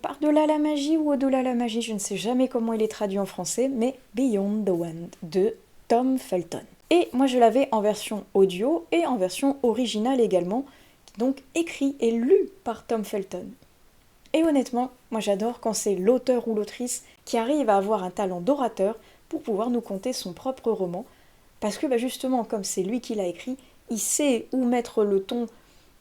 Par-delà la magie ou Au-delà la magie, je ne sais jamais comment il est traduit en français, mais Beyond the Wand de Tom Felton. Et moi je l'avais en version audio et en version originale également, donc écrit et lu par Tom Felton. Et honnêtement, moi j'adore quand c'est l'auteur ou l'autrice qui arrive à avoir un talent d'orateur pour pouvoir nous conter son propre roman, parce que justement, comme c'est lui qui l'a écrit, il sait où mettre le ton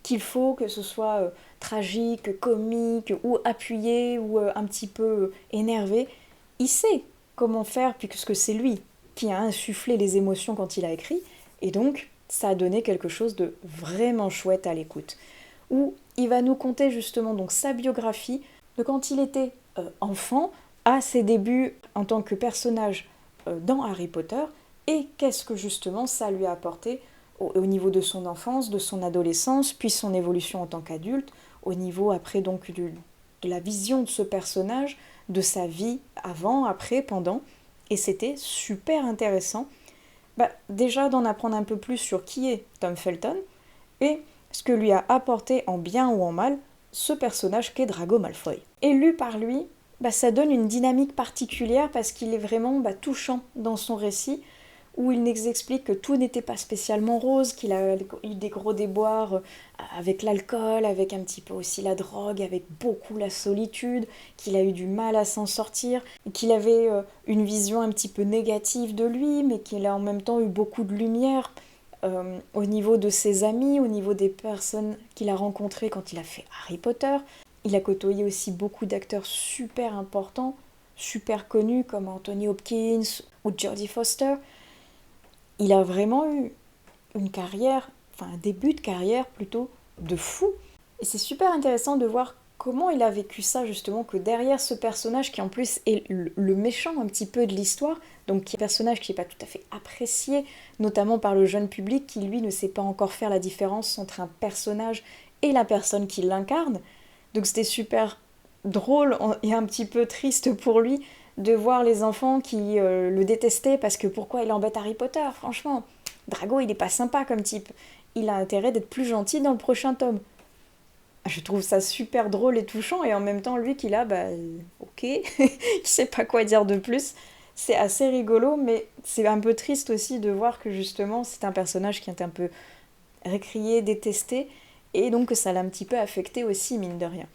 qu'il faut, que ce soit tragique, comique, ou appuyé, ou un petit peu énervé. Il sait comment faire, puisque c'est lui qui a insufflé les émotions quand il a écrit, et donc ça a donné quelque chose de vraiment chouette à l'écoute. Où il va nous conter justement donc sa biographie de quand il était enfant, à ses débuts en tant que personnage dans Harry Potter, et qu'est-ce que justement ça lui a apporté au niveau de son enfance, de son adolescence, puis son évolution en tant qu'adulte, au niveau après donc de la vision de ce personnage, de sa vie avant, après, pendant, et c'était super intéressant. Déjà d'en apprendre un peu plus sur qui est Tom Felton, et ce que lui a apporté en bien ou en mal ce personnage qu'est Drago Malfoy. Et lu par lui, ça donne une dynamique particulière parce qu'il est vraiment touchant dans son récit, où il nous explique que tout n'était pas spécialement rose, qu'il a eu des gros déboires avec l'alcool, avec un petit peu aussi la drogue, avec beaucoup la solitude, qu'il a eu du mal à s'en sortir, qu'il avait une vision un petit peu négative de lui, mais qu'il a en même temps eu beaucoup de lumière au niveau de ses amis, au niveau des personnes qu'il a rencontrées quand il a fait Harry Potter. Il a côtoyé aussi beaucoup d'acteurs super importants, super connus comme Anthony Hopkins ou Jodie Foster. Il a vraiment eu une carrière, un début de carrière plutôt de fou. Et c'est super intéressant de voir comment il a vécu ça justement, que derrière ce personnage qui en plus est le méchant un petit peu de l'histoire, donc qui est un personnage qui n'est pas tout à fait apprécié, notamment par le jeune public qui lui ne sait pas encore faire la différence entre un personnage et la personne qui l'incarne. Donc c'était super drôle et un petit peu triste pour lui de voir les enfants qui le détestaient parce que pourquoi il embête Harry Potter, franchement. Drago, il est pas sympa comme type. Il a intérêt d'être plus gentil dans le prochain tome. Je trouve ça super drôle et touchant, et en même temps, lui qui là, ok, il sait pas quoi dire de plus. C'est assez rigolo, mais c'est un peu triste aussi de voir que justement, c'est un personnage qui est un peu récrié, détesté, et donc que ça l'a un petit peu affecté aussi, mine de rien.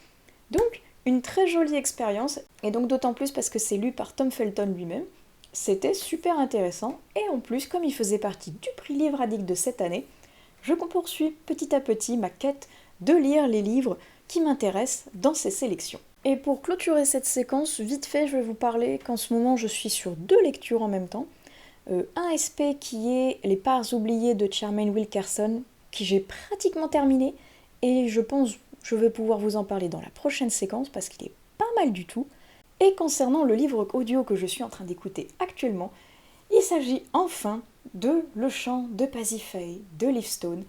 Donc, une très jolie expérience, et donc d'autant plus parce que c'est lu par Tom Felton lui-même. C'était super intéressant, et en plus, comme il faisait partie du prix Livradique de cette année, je poursuis petit à petit ma quête de lire les livres qui m'intéressent dans ces sélections. Et pour clôturer cette séquence, vite fait, je vais vous parler qu'en ce moment, je suis sur 2 lectures en même temps. Un SP qui est Les parts oubliées de Charmaine Wilkerson, qui j'ai pratiquement terminé, et je pense que je vais pouvoir vous en parler dans la prochaine séquence parce qu'il est pas mal du tout. Et concernant le livre audio que je suis en train d'écouter actuellement, il s'agit enfin de Le Chant de Pasiphae de Livestone,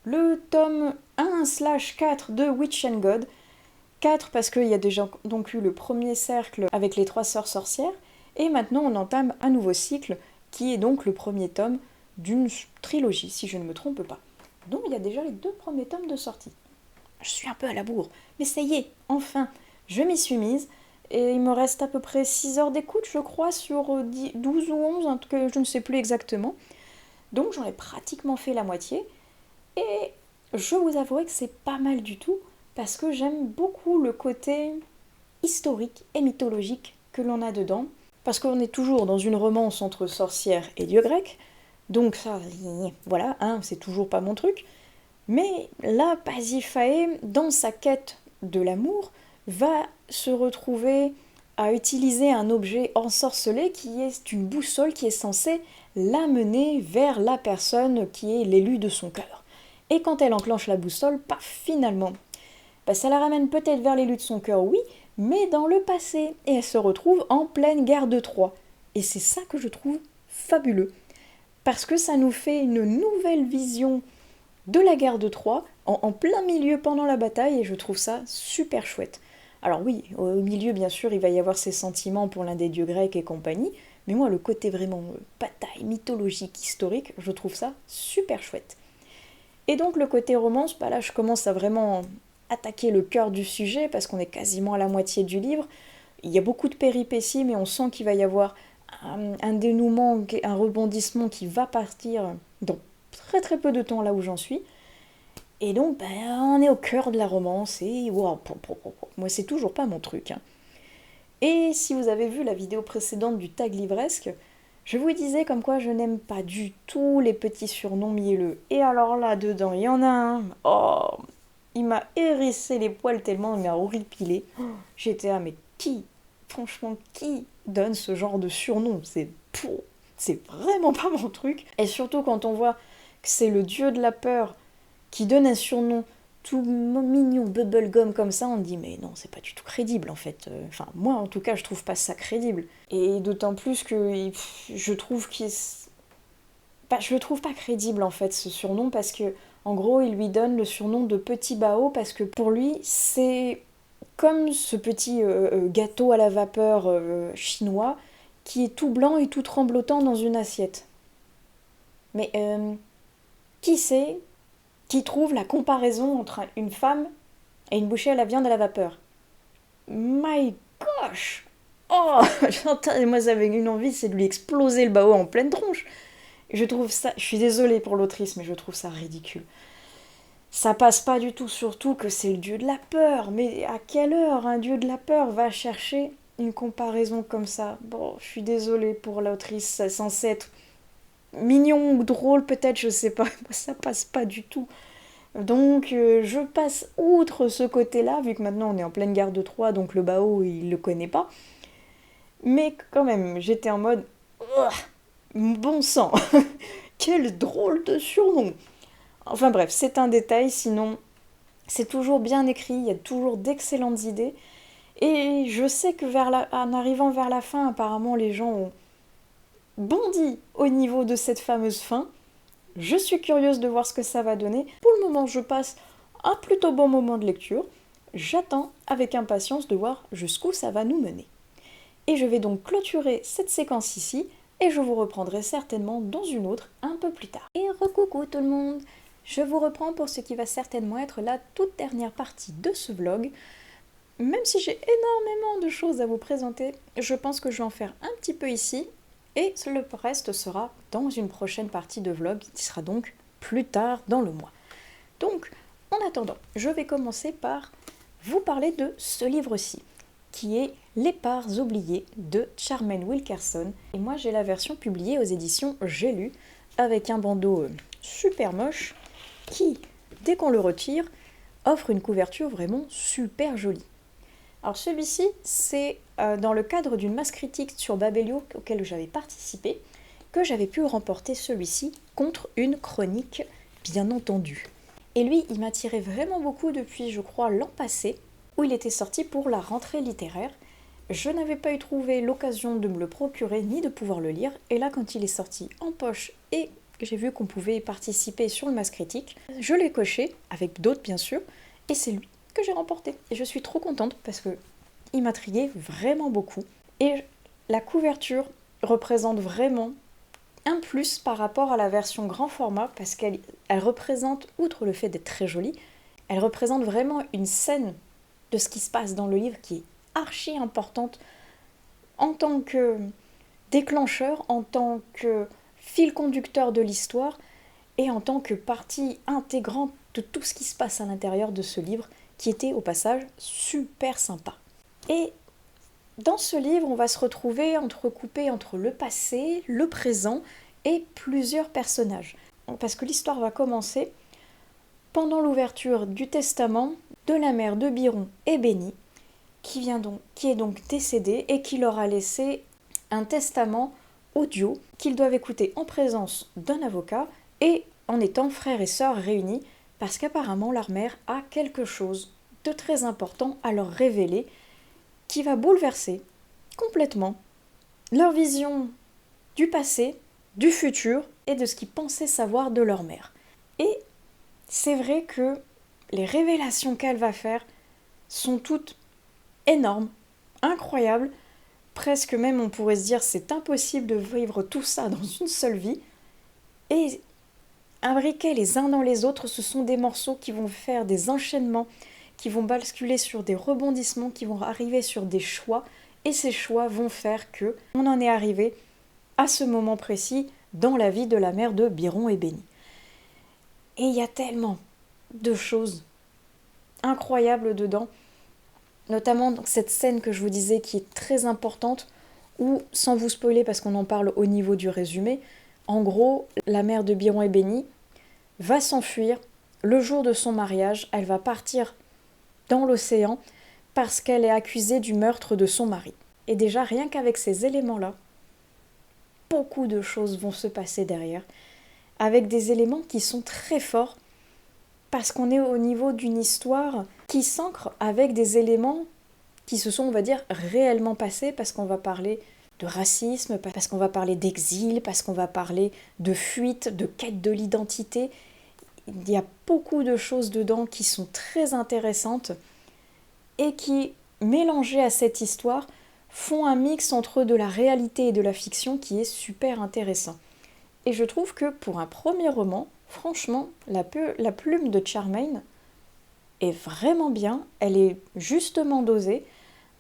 le tome 1/4 de Witch and God. 4 parce qu'il y a déjà donc eu le premier cercle avec les 3 sœurs sorcières, et maintenant on entame un nouveau cycle qui est donc le premier tome d'une trilogie, si je ne me trompe pas. Donc il y a déjà les 2 premiers tomes de sortie. Je suis un peu à la bourre, mais ça y est, enfin, je m'y suis mise, et il me reste à peu près 6 heures d'écoute, je crois, sur 12 ou 11, en tout cas, je ne sais plus exactement. Donc j'en ai pratiquement fait la moitié, et je vous avouerai que c'est pas mal du tout, parce que j'aime beaucoup le côté historique et mythologique que l'on a dedans, parce qu'on est toujours dans une romance entre sorcières et dieux grecs, donc ça, voilà, hein, c'est toujours pas mon truc, mais là, Pasiphae, dans sa quête de l'amour, va se retrouver à utiliser un objet ensorcelé qui est une boussole qui est censée l'amener vers la personne qui est l'élu de son cœur. Et quand elle enclenche la boussole, paf, finalement, ça la ramène peut-être vers l'élu de son cœur, oui, mais dans le passé. Et elle se retrouve en pleine guerre de Troie. Et c'est ça que je trouve fabuleux. Parce que ça nous fait une nouvelle vision de la guerre de Troie, en plein milieu pendant la bataille, et je trouve ça super chouette. Alors oui, au milieu, bien sûr, il va y avoir ses sentiments pour l'un des dieux grecs et compagnie, mais moi, le côté vraiment bataille, mythologique, historique, je trouve ça super chouette. Et donc, le côté romance, là, je commence à vraiment attaquer le cœur du sujet, parce qu'on est quasiment à la moitié du livre. Il y a beaucoup de péripéties, mais on sent qu'il va y avoir un dénouement, un rebondissement qui va partir dans très très peu de temps là où j'en suis. Et donc, on est au cœur de la romance, et wow, moi c'est toujours pas mon truc. Hein. Et si vous avez vu la vidéo précédente du tag livresque, je vous disais comme quoi je n'aime pas du tout les petits surnoms mielleux. Et alors là, dedans, il y en a un, oh, il m'a hérissé les poils tellement il m'a horripilé. J'étais mais qui, franchement, qui donne ce genre de surnom? C'est vraiment pas mon truc. Et surtout quand on voit que c'est le dieu de la peur qui donne un surnom tout mignon, bubblegum comme ça, on dit mais non, c'est pas du tout crédible en fait. Enfin, moi en tout cas, je trouve pas ça crédible. Et d'autant plus que je trouve je le trouve pas crédible en fait ce surnom parce que en gros, il lui donne le surnom de Petit Bao parce que pour lui, c'est comme ce petit gâteau à la vapeur chinois qui est tout blanc et tout tremblotant dans une assiette. Mais qui c'est qui trouve la comparaison entre une femme et une bouchée à la viande à la vapeur? My gosh! Oh, moi j'avais une envie, c'est de lui exploser le bao en pleine tronche. Je trouve ça, je suis désolée pour l'autrice, mais je trouve ça ridicule. Ça passe pas du tout, surtout que c'est le dieu de la peur. Mais à quelle heure un dieu de la peur va chercher une comparaison comme ça? Bon, je suis désolée pour l'autrice, c'est censé être mignon ou drôle peut-être, je sais pas. Ça passe pas du tout. Donc je passe outre ce côté-là, vu que maintenant on est en pleine guerre de Troie, donc le bao il le connaît pas. Mais quand même, j'étais en mode bon sang, quel drôle de surnom. Enfin bref, c'est un détail, sinon c'est toujours bien écrit, il y a toujours d'excellentes idées. Et je sais que en arrivant vers la fin, apparemment les gens ont bondi au niveau de cette fameuse fin. Je suis curieuse de voir ce que ça va donner. Pour le moment, je passe un plutôt bon moment de lecture. J'attends avec impatience de voir jusqu'où ça va nous mener. Et je vais donc clôturer cette séquence ici, et je vous reprendrai certainement dans une autre un peu plus tard. Et recoucou tout le monde! Je vous reprends pour ce qui va certainement être la toute dernière partie de ce vlog. Même si j'ai énormément de choses à vous présenter, je pense que je vais en faire un petit peu ici, et le reste sera dans une prochaine partie de vlog, qui sera donc plus tard dans le mois. Donc, en attendant, je vais commencer par vous parler de ce livre-ci, qui est Les parts oubliées de Charmaine Wilkerson. Et moi, j'ai la version publiée aux éditions J'ai lu, avec un bandeau super moche, qui, dès qu'on le retire, offre une couverture vraiment super jolie. Alors celui-ci, c'est dans le cadre d'une masse critique sur Babelio auquel j'avais participé, que j'avais pu remporter celui-ci contre une chronique, bien entendu. Et lui, il m'attirait vraiment beaucoup depuis, je crois, l'an passé, où il était sorti pour la rentrée littéraire. Je n'avais pas eu trouvé l'occasion de me le procurer ni de pouvoir le lire, et là quand il est sorti en poche et j'ai vu qu'on pouvait participer sur le Masse Critique, je l'ai coché, avec d'autres bien sûr, et c'est lui que j'ai remporté. Et je suis trop contente parce que il m'intriguait vraiment beaucoup. Et la couverture représente vraiment un plus par rapport à la version grand format parce qu'elle représente, outre le fait d'être très jolie, elle représente vraiment une scène de ce qui se passe dans le livre qui est archi importante en tant que déclencheur, en tant que fil conducteur de l'histoire et en tant que partie intégrante de tout ce qui se passe à l'intérieur de ce livre qui était au passage super sympa. Et dans ce livre, on va se retrouver entrecoupé entre le passé, le présent et plusieurs personnages. Parce que l'histoire va commencer pendant l'ouverture du testament de la mère de Biron et Béni, qui est donc décédée et qui leur a laissé un testament audio qu'ils doivent écouter en présence d'un avocat et en étant frères et sœurs réunis, parce qu'apparemment leur mère a quelque chose de très important à leur révéler qui va bouleverser complètement leur vision du passé, du futur et de ce qu'ils pensaient savoir de leur mère. Et c'est vrai que les révélations qu'elle va faire sont toutes énormes, incroyables, presque même on pourrait se dire c'est impossible de vivre tout ça dans une seule vie. Et imbriqués les uns dans les autres, ce sont des morceaux qui vont faire des enchaînements, qui vont basculer sur des rebondissements, qui vont arriver sur des choix, et ces choix vont faire que on en est arrivé à ce moment précis dans la vie de la mère de Biron et Béni. Et il y a tellement de choses incroyables dedans, notamment cette scène que je vous disais qui est très importante, où, sans vous spoiler parce qu'on en parle au niveau du résumé, en gros, la mère de Biron et Béni va s'enfuir le jour de son mariage, elle va partir dans l'océan parce qu'elle est accusée du meurtre de son mari. Et déjà, rien qu'avec ces éléments-là, beaucoup de choses vont se passer derrière, avec des éléments qui sont très forts, parce qu'on est au niveau d'une histoire qui s'ancre avec des éléments qui se sont, on va dire, réellement passés, parce qu'on va parler de racisme, parce qu'on va parler d'exil, parce qu'on va parler de fuite, de quête de l'identité. Il y a beaucoup de choses dedans qui sont très intéressantes et qui, mélangées à cette histoire, font un mix entre de la réalité et de la fiction qui est super intéressant. Et je trouve que pour un premier roman, franchement, la plume de Charmaine est vraiment bien, elle est justement dosée,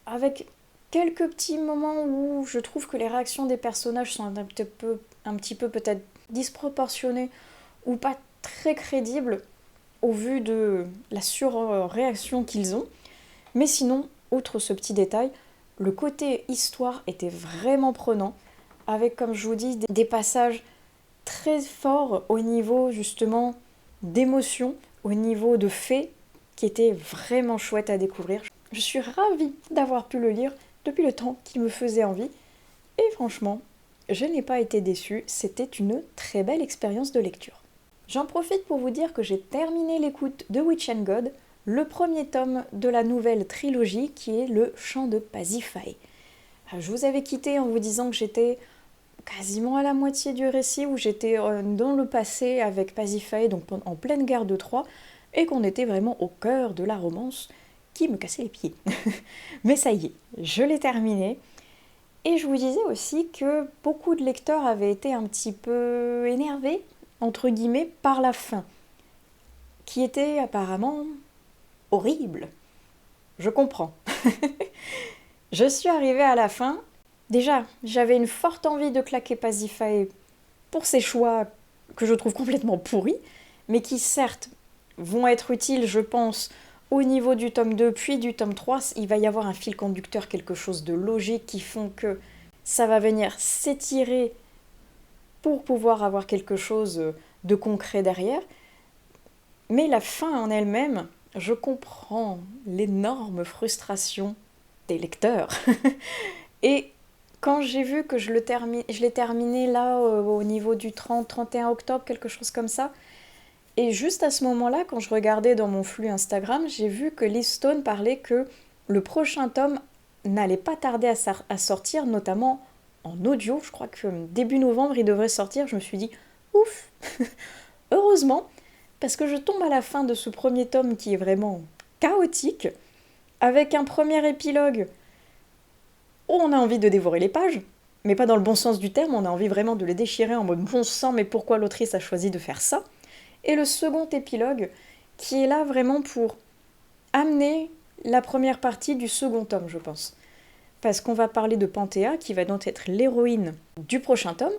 avec quelques petits moments où je trouve que les réactions des personnages sont un petit peu peut-être disproportionnées ou pas très crédibles au vu de la surréaction qu'ils ont. Mais sinon, outre ce petit détail, le côté histoire était vraiment prenant, avec, comme je vous dis, des passages très forts au niveau justement d'émotion, au niveau de faits, qui étaient vraiment chouettes à découvrir. Je suis ravie d'avoir pu le lire depuis le temps qu'il me faisait envie, et franchement, je n'ai pas été déçue, c'était une très belle expérience de lecture. J'en profite pour vous dire que j'ai terminé l'écoute de Witch and God, le premier tome de la nouvelle trilogie qui est le Chant de Pasiphae. Je vous avais quitté en vous disant que j'étais quasiment à la moitié du récit, où j'étais dans le passé avec Pasiphae, donc en pleine guerre de Troie, et qu'on était vraiment au cœur de la romance qui me cassait les pieds. Mais ça y est, je l'ai terminé. Et je vous disais aussi que beaucoup de lecteurs avaient été un petit peu énervés, entre guillemets, par la fin, qui était apparemment horrible. Je comprends. Je suis arrivée à la fin. Déjà, j'avais une forte envie de claquer Pasiphae pour ses choix que je trouve complètement pourris, mais qui certes vont être utiles, je pense, au niveau du tome 2 puis du tome 3. Il va y avoir un fil conducteur, quelque chose de logique qui font que ça va venir s'étirer pour pouvoir avoir quelque chose de concret derrière. Mais la fin en elle-même, je comprends l'énorme frustration des lecteurs. Et quand j'ai vu que je l'ai terminé là au niveau du 30-31 octobre, quelque chose comme ça, Et juste à ce moment-là, quand je regardais dans mon flux Instagram, j'ai vu que Liz Stone parlait que le prochain tome n'allait pas tarder à sortir, notamment en audio. Je crois que début novembre, il devrait sortir. Je me suis dit, ouf, heureusement, parce que je tombe à la fin de ce premier tome qui est vraiment chaotique, avec un premier épilogue où on a envie de dévorer les pages, mais pas dans le bon sens du terme, on a envie vraiment de les déchirer en mode bon sang, mais pourquoi l'autrice a choisi de faire ça? Et le second épilogue qui est là vraiment pour amener la première partie du second tome, je pense. Parce qu'on va parler de Panthéa, qui va donc être l'héroïne du prochain tome,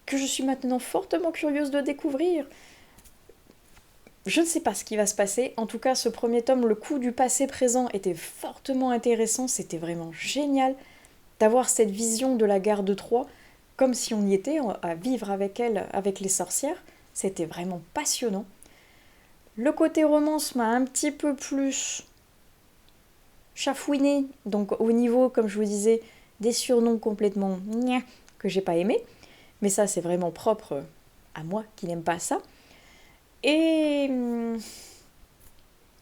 que je suis maintenant fortement curieuse de découvrir. Je ne sais pas ce qui va se passer. En tout cas, ce premier tome, le coup du passé-présent était fortement intéressant. C'était vraiment génial d'avoir cette vision de la gare de Troie, comme si on y était, à vivre avec elle, avec les sorcières. C'était vraiment passionnant. Le côté romance m'a un petit peu plus chafouiné. Donc au niveau, comme je vous disais, des surnoms complètement gna que j'ai pas aimé. Mais ça, c'est vraiment propre à moi qui n'aime pas ça. Et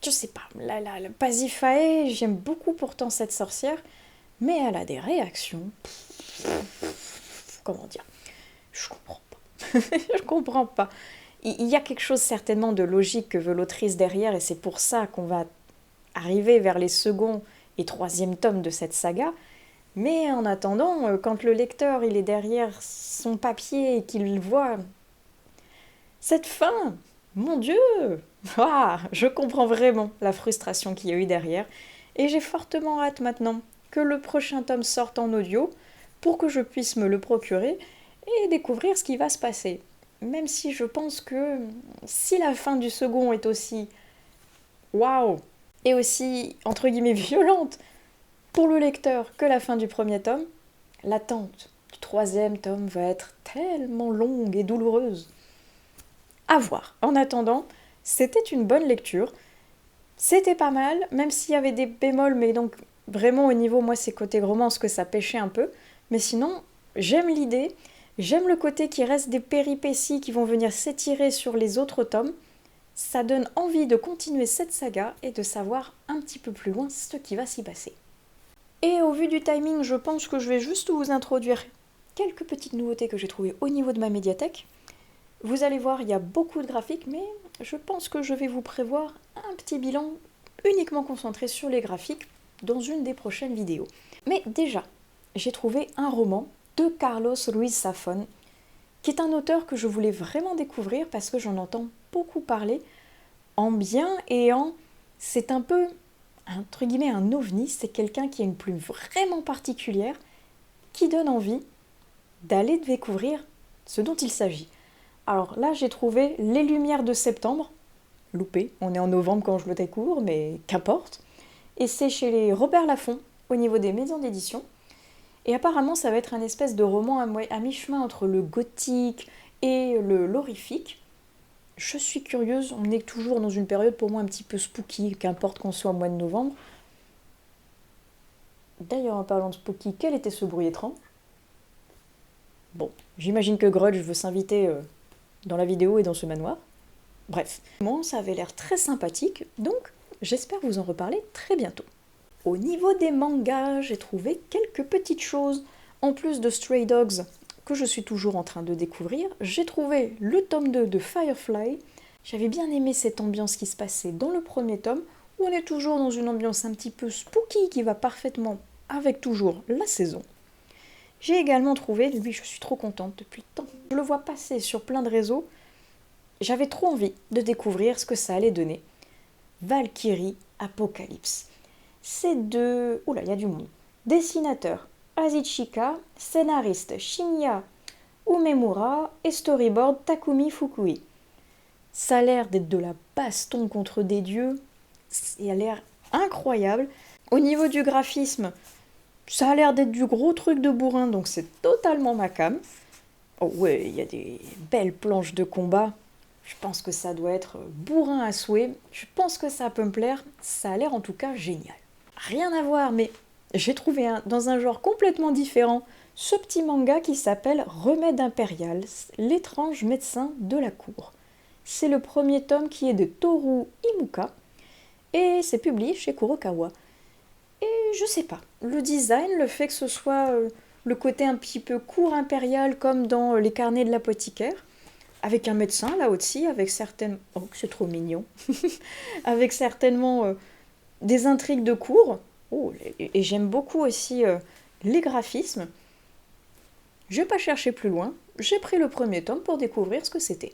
je sais pas, la Pasiphae, j'aime beaucoup pourtant cette sorcière, mais elle a des réactions. Comment dire? Je comprends pas. Je comprends pas. Il y a quelque chose certainement de logique que veut l'autrice derrière, et c'est pour ça qu'on va arriver vers les second et troisième tomes de cette saga. Mais en attendant, quand le lecteur il est derrière son papier et qu'il voit cette fin, mon Dieu, je comprends vraiment la frustration qu'il y a eu derrière. Et j'ai fortement hâte maintenant que le prochain tome sorte en audio pour que je puisse me le procurer et découvrir ce qui va se passer. Même si je pense que si la fin du second est aussi waouh et aussi entre guillemets violente pour le lecteur que la fin du premier tome, l'attente du troisième tome va être tellement longue et douloureuse. À voir. En attendant, c'était une bonne lecture. C'était pas mal, même s'il y avait des bémols, mais donc vraiment au niveau, moi c'est côté romance que ça pêchait un peu. Mais sinon, j'aime l'idée, j'aime le côté qui reste des péripéties qui vont venir s'étirer sur les autres tomes. Ça donne envie de continuer cette saga et de savoir un petit peu plus loin ce qui va s'y passer. Et au vu du timing, je pense que je vais juste vous introduire quelques petites nouveautés que j'ai trouvées au niveau de ma médiathèque. Vous allez voir, il y a beaucoup de graphiques, mais je pense que je vais vous prévoir un petit bilan uniquement concentré sur les graphiques dans une des prochaines vidéos. Mais déjà, j'ai trouvé un roman de Carlos Ruiz Zafón, qui est un auteur que je voulais vraiment découvrir parce que j'en entends beaucoup parler, en bien et en... C'est un peu, entre guillemets, un ovni, c'est quelqu'un qui a une plume vraiment particulière, qui donne envie d'aller découvrir ce dont il s'agit. Alors là, j'ai trouvé Les Lumières de septembre, loupé, on est en novembre quand je le découvre, mais qu'importe. Et c'est chez les Robert Laffont, au niveau des maisons d'édition. Et apparemment, ça va être un espèce de roman à mi-chemin entre le gothique et l'horrifique. Je suis curieuse, on est toujours dans une période pour moi un petit peu spooky, qu'importe qu'on soit au mois de novembre. D'ailleurs, en parlant de spooky, quel était ce bruit étrange? Bon, j'imagine que Grudge veut s'inviter dans la vidéo et dans ce manoir. Bref, moi ça avait l'air très sympathique, donc j'espère vous en reparler très bientôt. Au niveau des mangas, j'ai trouvé quelques petites choses. En plus de Stray Dogs, que je suis toujours en train de découvrir, j'ai trouvé le tome 2 de Firefly. J'avais bien aimé cette ambiance qui se passait dans le premier tome, où on est toujours dans une ambiance un petit peu spooky qui va parfaitement avec toujours la saison. J'ai également trouvé, lui je suis trop contente depuis le temps, je le vois passer sur plein de réseaux, j'avais trop envie de découvrir ce que ça allait donner. Valkyrie Apocalypse. C'est de... Oula, il y a du monde. Dessinateur Azichika, scénariste Shinya Umemura et storyboard Takumi Fukui. Ça a l'air d'être de la baston contre des dieux, ça a l'air incroyable. Au niveau du graphisme, ça a l'air d'être du gros truc de bourrin, donc c'est totalement ma came. Oh ouais, il y a des belles planches de combat. Je pense que ça doit être bourrin à souhait. Je pense que ça peut me plaire. Ça a l'air en tout cas génial. Rien à voir, mais j'ai trouvé dans un genre complètement différent ce petit manga qui s'appelle Remède impérial, l'étrange médecin de la cour. C'est le premier tome qui est de Toru Imuka et c'est publié chez Kurokawa. Et je sais pas, le design, le fait que ce soit le côté un petit peu court impérial comme dans les carnets de l'apothicaire, avec un médecin là aussi, avec certaines... Oh, c'est trop mignon. Avec certainement des intrigues de cours. Oh, et j'aime beaucoup aussi les graphismes. Je n'ai pas cherché plus loin, j'ai pris le premier tome pour découvrir ce que c'était.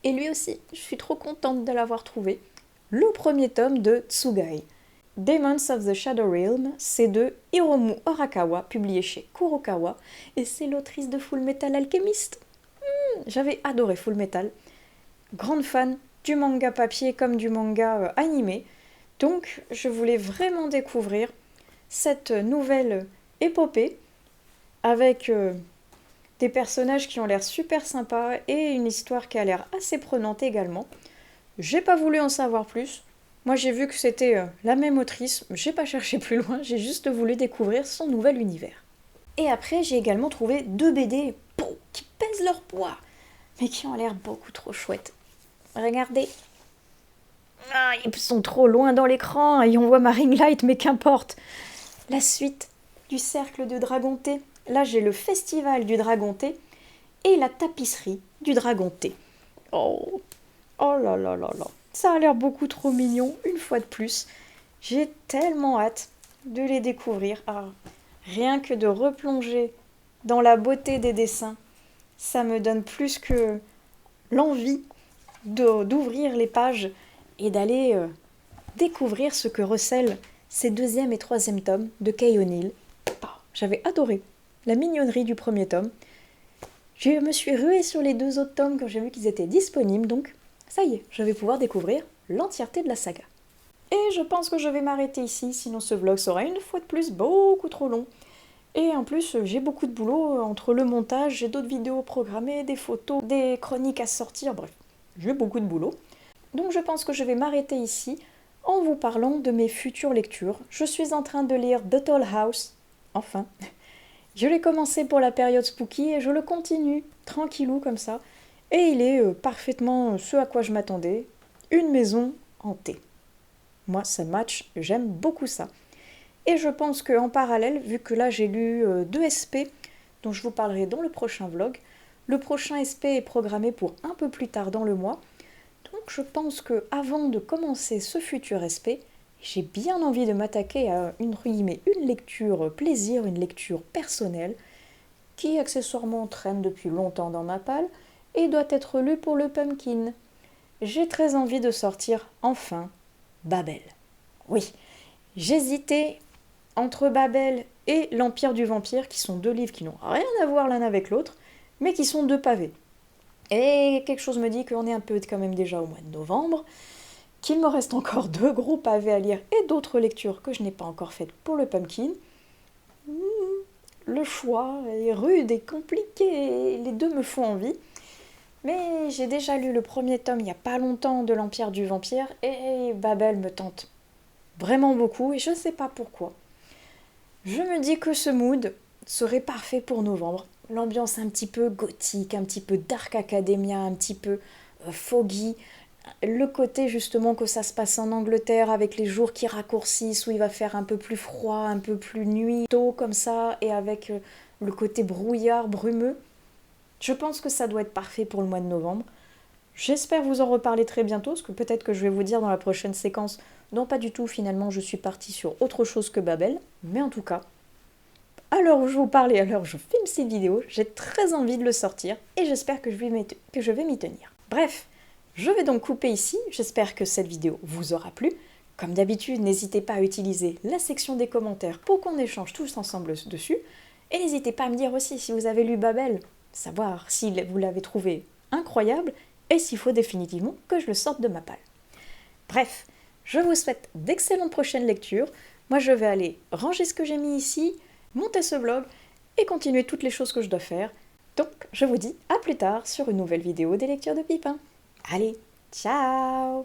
Et lui aussi, je suis trop contente de l'avoir trouvé. Le premier tome de Tsugai. Demons of the Shadow Realm, c'est de Hiromu Arakawa, publié chez Kurokawa, et c'est l'autrice de Full Metal Alchemist. J'avais adoré Full Metal. Grande fan du manga papier comme du manga animé. Donc, je voulais vraiment découvrir cette nouvelle épopée avec des personnages qui ont l'air super sympas et une histoire qui a l'air assez prenante également. J'ai pas voulu en savoir plus. Moi, j'ai vu que c'était la même autrice. J'ai pas cherché plus loin. J'ai juste voulu découvrir son nouvel univers. Et après, j'ai également trouvé 2 BD qui pèsent leur poids, mais qui ont l'air beaucoup trop chouettes. Regardez. Ah, ils sont trop loin dans l'écran et on voit ma ring light, mais qu'importe. La suite du cercle de Dragonté. Là, j'ai le festival du Dragonté et la tapisserie du Dragonté. Oh, oh là là là là. Ça a l'air beaucoup trop mignon, une fois de plus. J'ai tellement hâte de les découvrir. Ah, rien que de replonger dans la beauté des dessins, ça me donne plus que l'envie d'ouvrir les pages et d'aller découvrir ce que recèlent ces 2e et 3e tomes de Kei O'Neill. Ah, j'avais adoré la mignonnerie du premier tome. Je me suis ruée sur les 2 autres tomes quand j'ai vu qu'ils étaient disponibles, donc ça y est, je vais pouvoir découvrir l'entièreté de la saga. Et je pense que je vais m'arrêter ici, sinon ce vlog sera une fois de plus beaucoup trop long. Et en plus, j'ai beaucoup de boulot entre le montage, j'ai d'autres vidéos programmées, des photos, des chroniques à sortir, bref, j'ai beaucoup de boulot. Donc je pense que je vais m'arrêter ici en vous parlant de mes futures lectures. Je suis en train de lire The Toll House, enfin. Je l'ai commencé pour la période spooky et je le continue, tranquillou comme ça. Et il est parfaitement ce à quoi je m'attendais, une maison hantée. Moi, ça match, j'aime beaucoup ça. Et je pense qu'en parallèle, vu que là j'ai lu 2 SP, dont je vous parlerai dans le prochain vlog, le prochain SP est programmé pour un peu plus tard dans le mois. Donc je pense que avant de commencer ce futur SP, j'ai bien envie de m'attaquer à une lecture plaisir, une lecture personnelle, qui accessoirement traîne depuis longtemps dans ma palle et doit être lue pour le pumpkin. J'ai très envie de sortir enfin Babel. Oui, j'hésitais entre Babel et l'Empire du Vampire, qui sont 2 livres qui n'ont rien à voir l'un avec l'autre, mais qui sont 2 pavés. Et quelque chose me dit qu'on est un peu quand même déjà au mois de novembre, qu'il me reste encore 2 gros pavés à lire et d'autres lectures que je n'ai pas encore faites pour le pumpkin. Le choix est rude et compliqué, les 2 me font envie. Mais j'ai déjà lu le premier tome il n'y a pas longtemps de l'Empire du Vampire et Babel me tente vraiment beaucoup et je ne sais pas pourquoi. Je me dis que ce mood serait parfait pour novembre. L'ambiance un petit peu gothique, un petit peu dark academia, un petit peu foggy. Le côté justement que ça se passe en Angleterre avec les jours qui raccourcissent, où il va faire un peu plus froid, un peu plus nuit, tôt comme ça, et avec le côté brouillard, brumeux. Je pense que ça doit être parfait pour le mois de novembre. J'espère vous en reparler très bientôt, parce que peut-être que je vais vous dire dans la prochaine séquence, non pas du tout, finalement je suis partie sur autre chose que Babel, mais en tout cas, à l'heure où je vous parle et à l'heure où je filme cette vidéo, j'ai très envie de le sortir, et j'espère que je vais m'y tenir. Bref, je vais donc couper ici, j'espère que cette vidéo vous aura plu. Comme d'habitude, n'hésitez pas à utiliser la section des commentaires pour qu'on échange tous ensemble dessus, et n'hésitez pas à me dire aussi si vous avez lu Babel, savoir si vous l'avez trouvé incroyable, et s'il faut définitivement que je le sorte de ma palle. Bref, je vous souhaite d'excellentes prochaines lectures. Moi, je vais aller ranger ce que j'ai mis ici, monter ce vlog et continuer toutes les choses que je dois faire. Donc, je vous dis à plus tard sur une nouvelle vidéo des lectures de Pipin. Allez, ciao!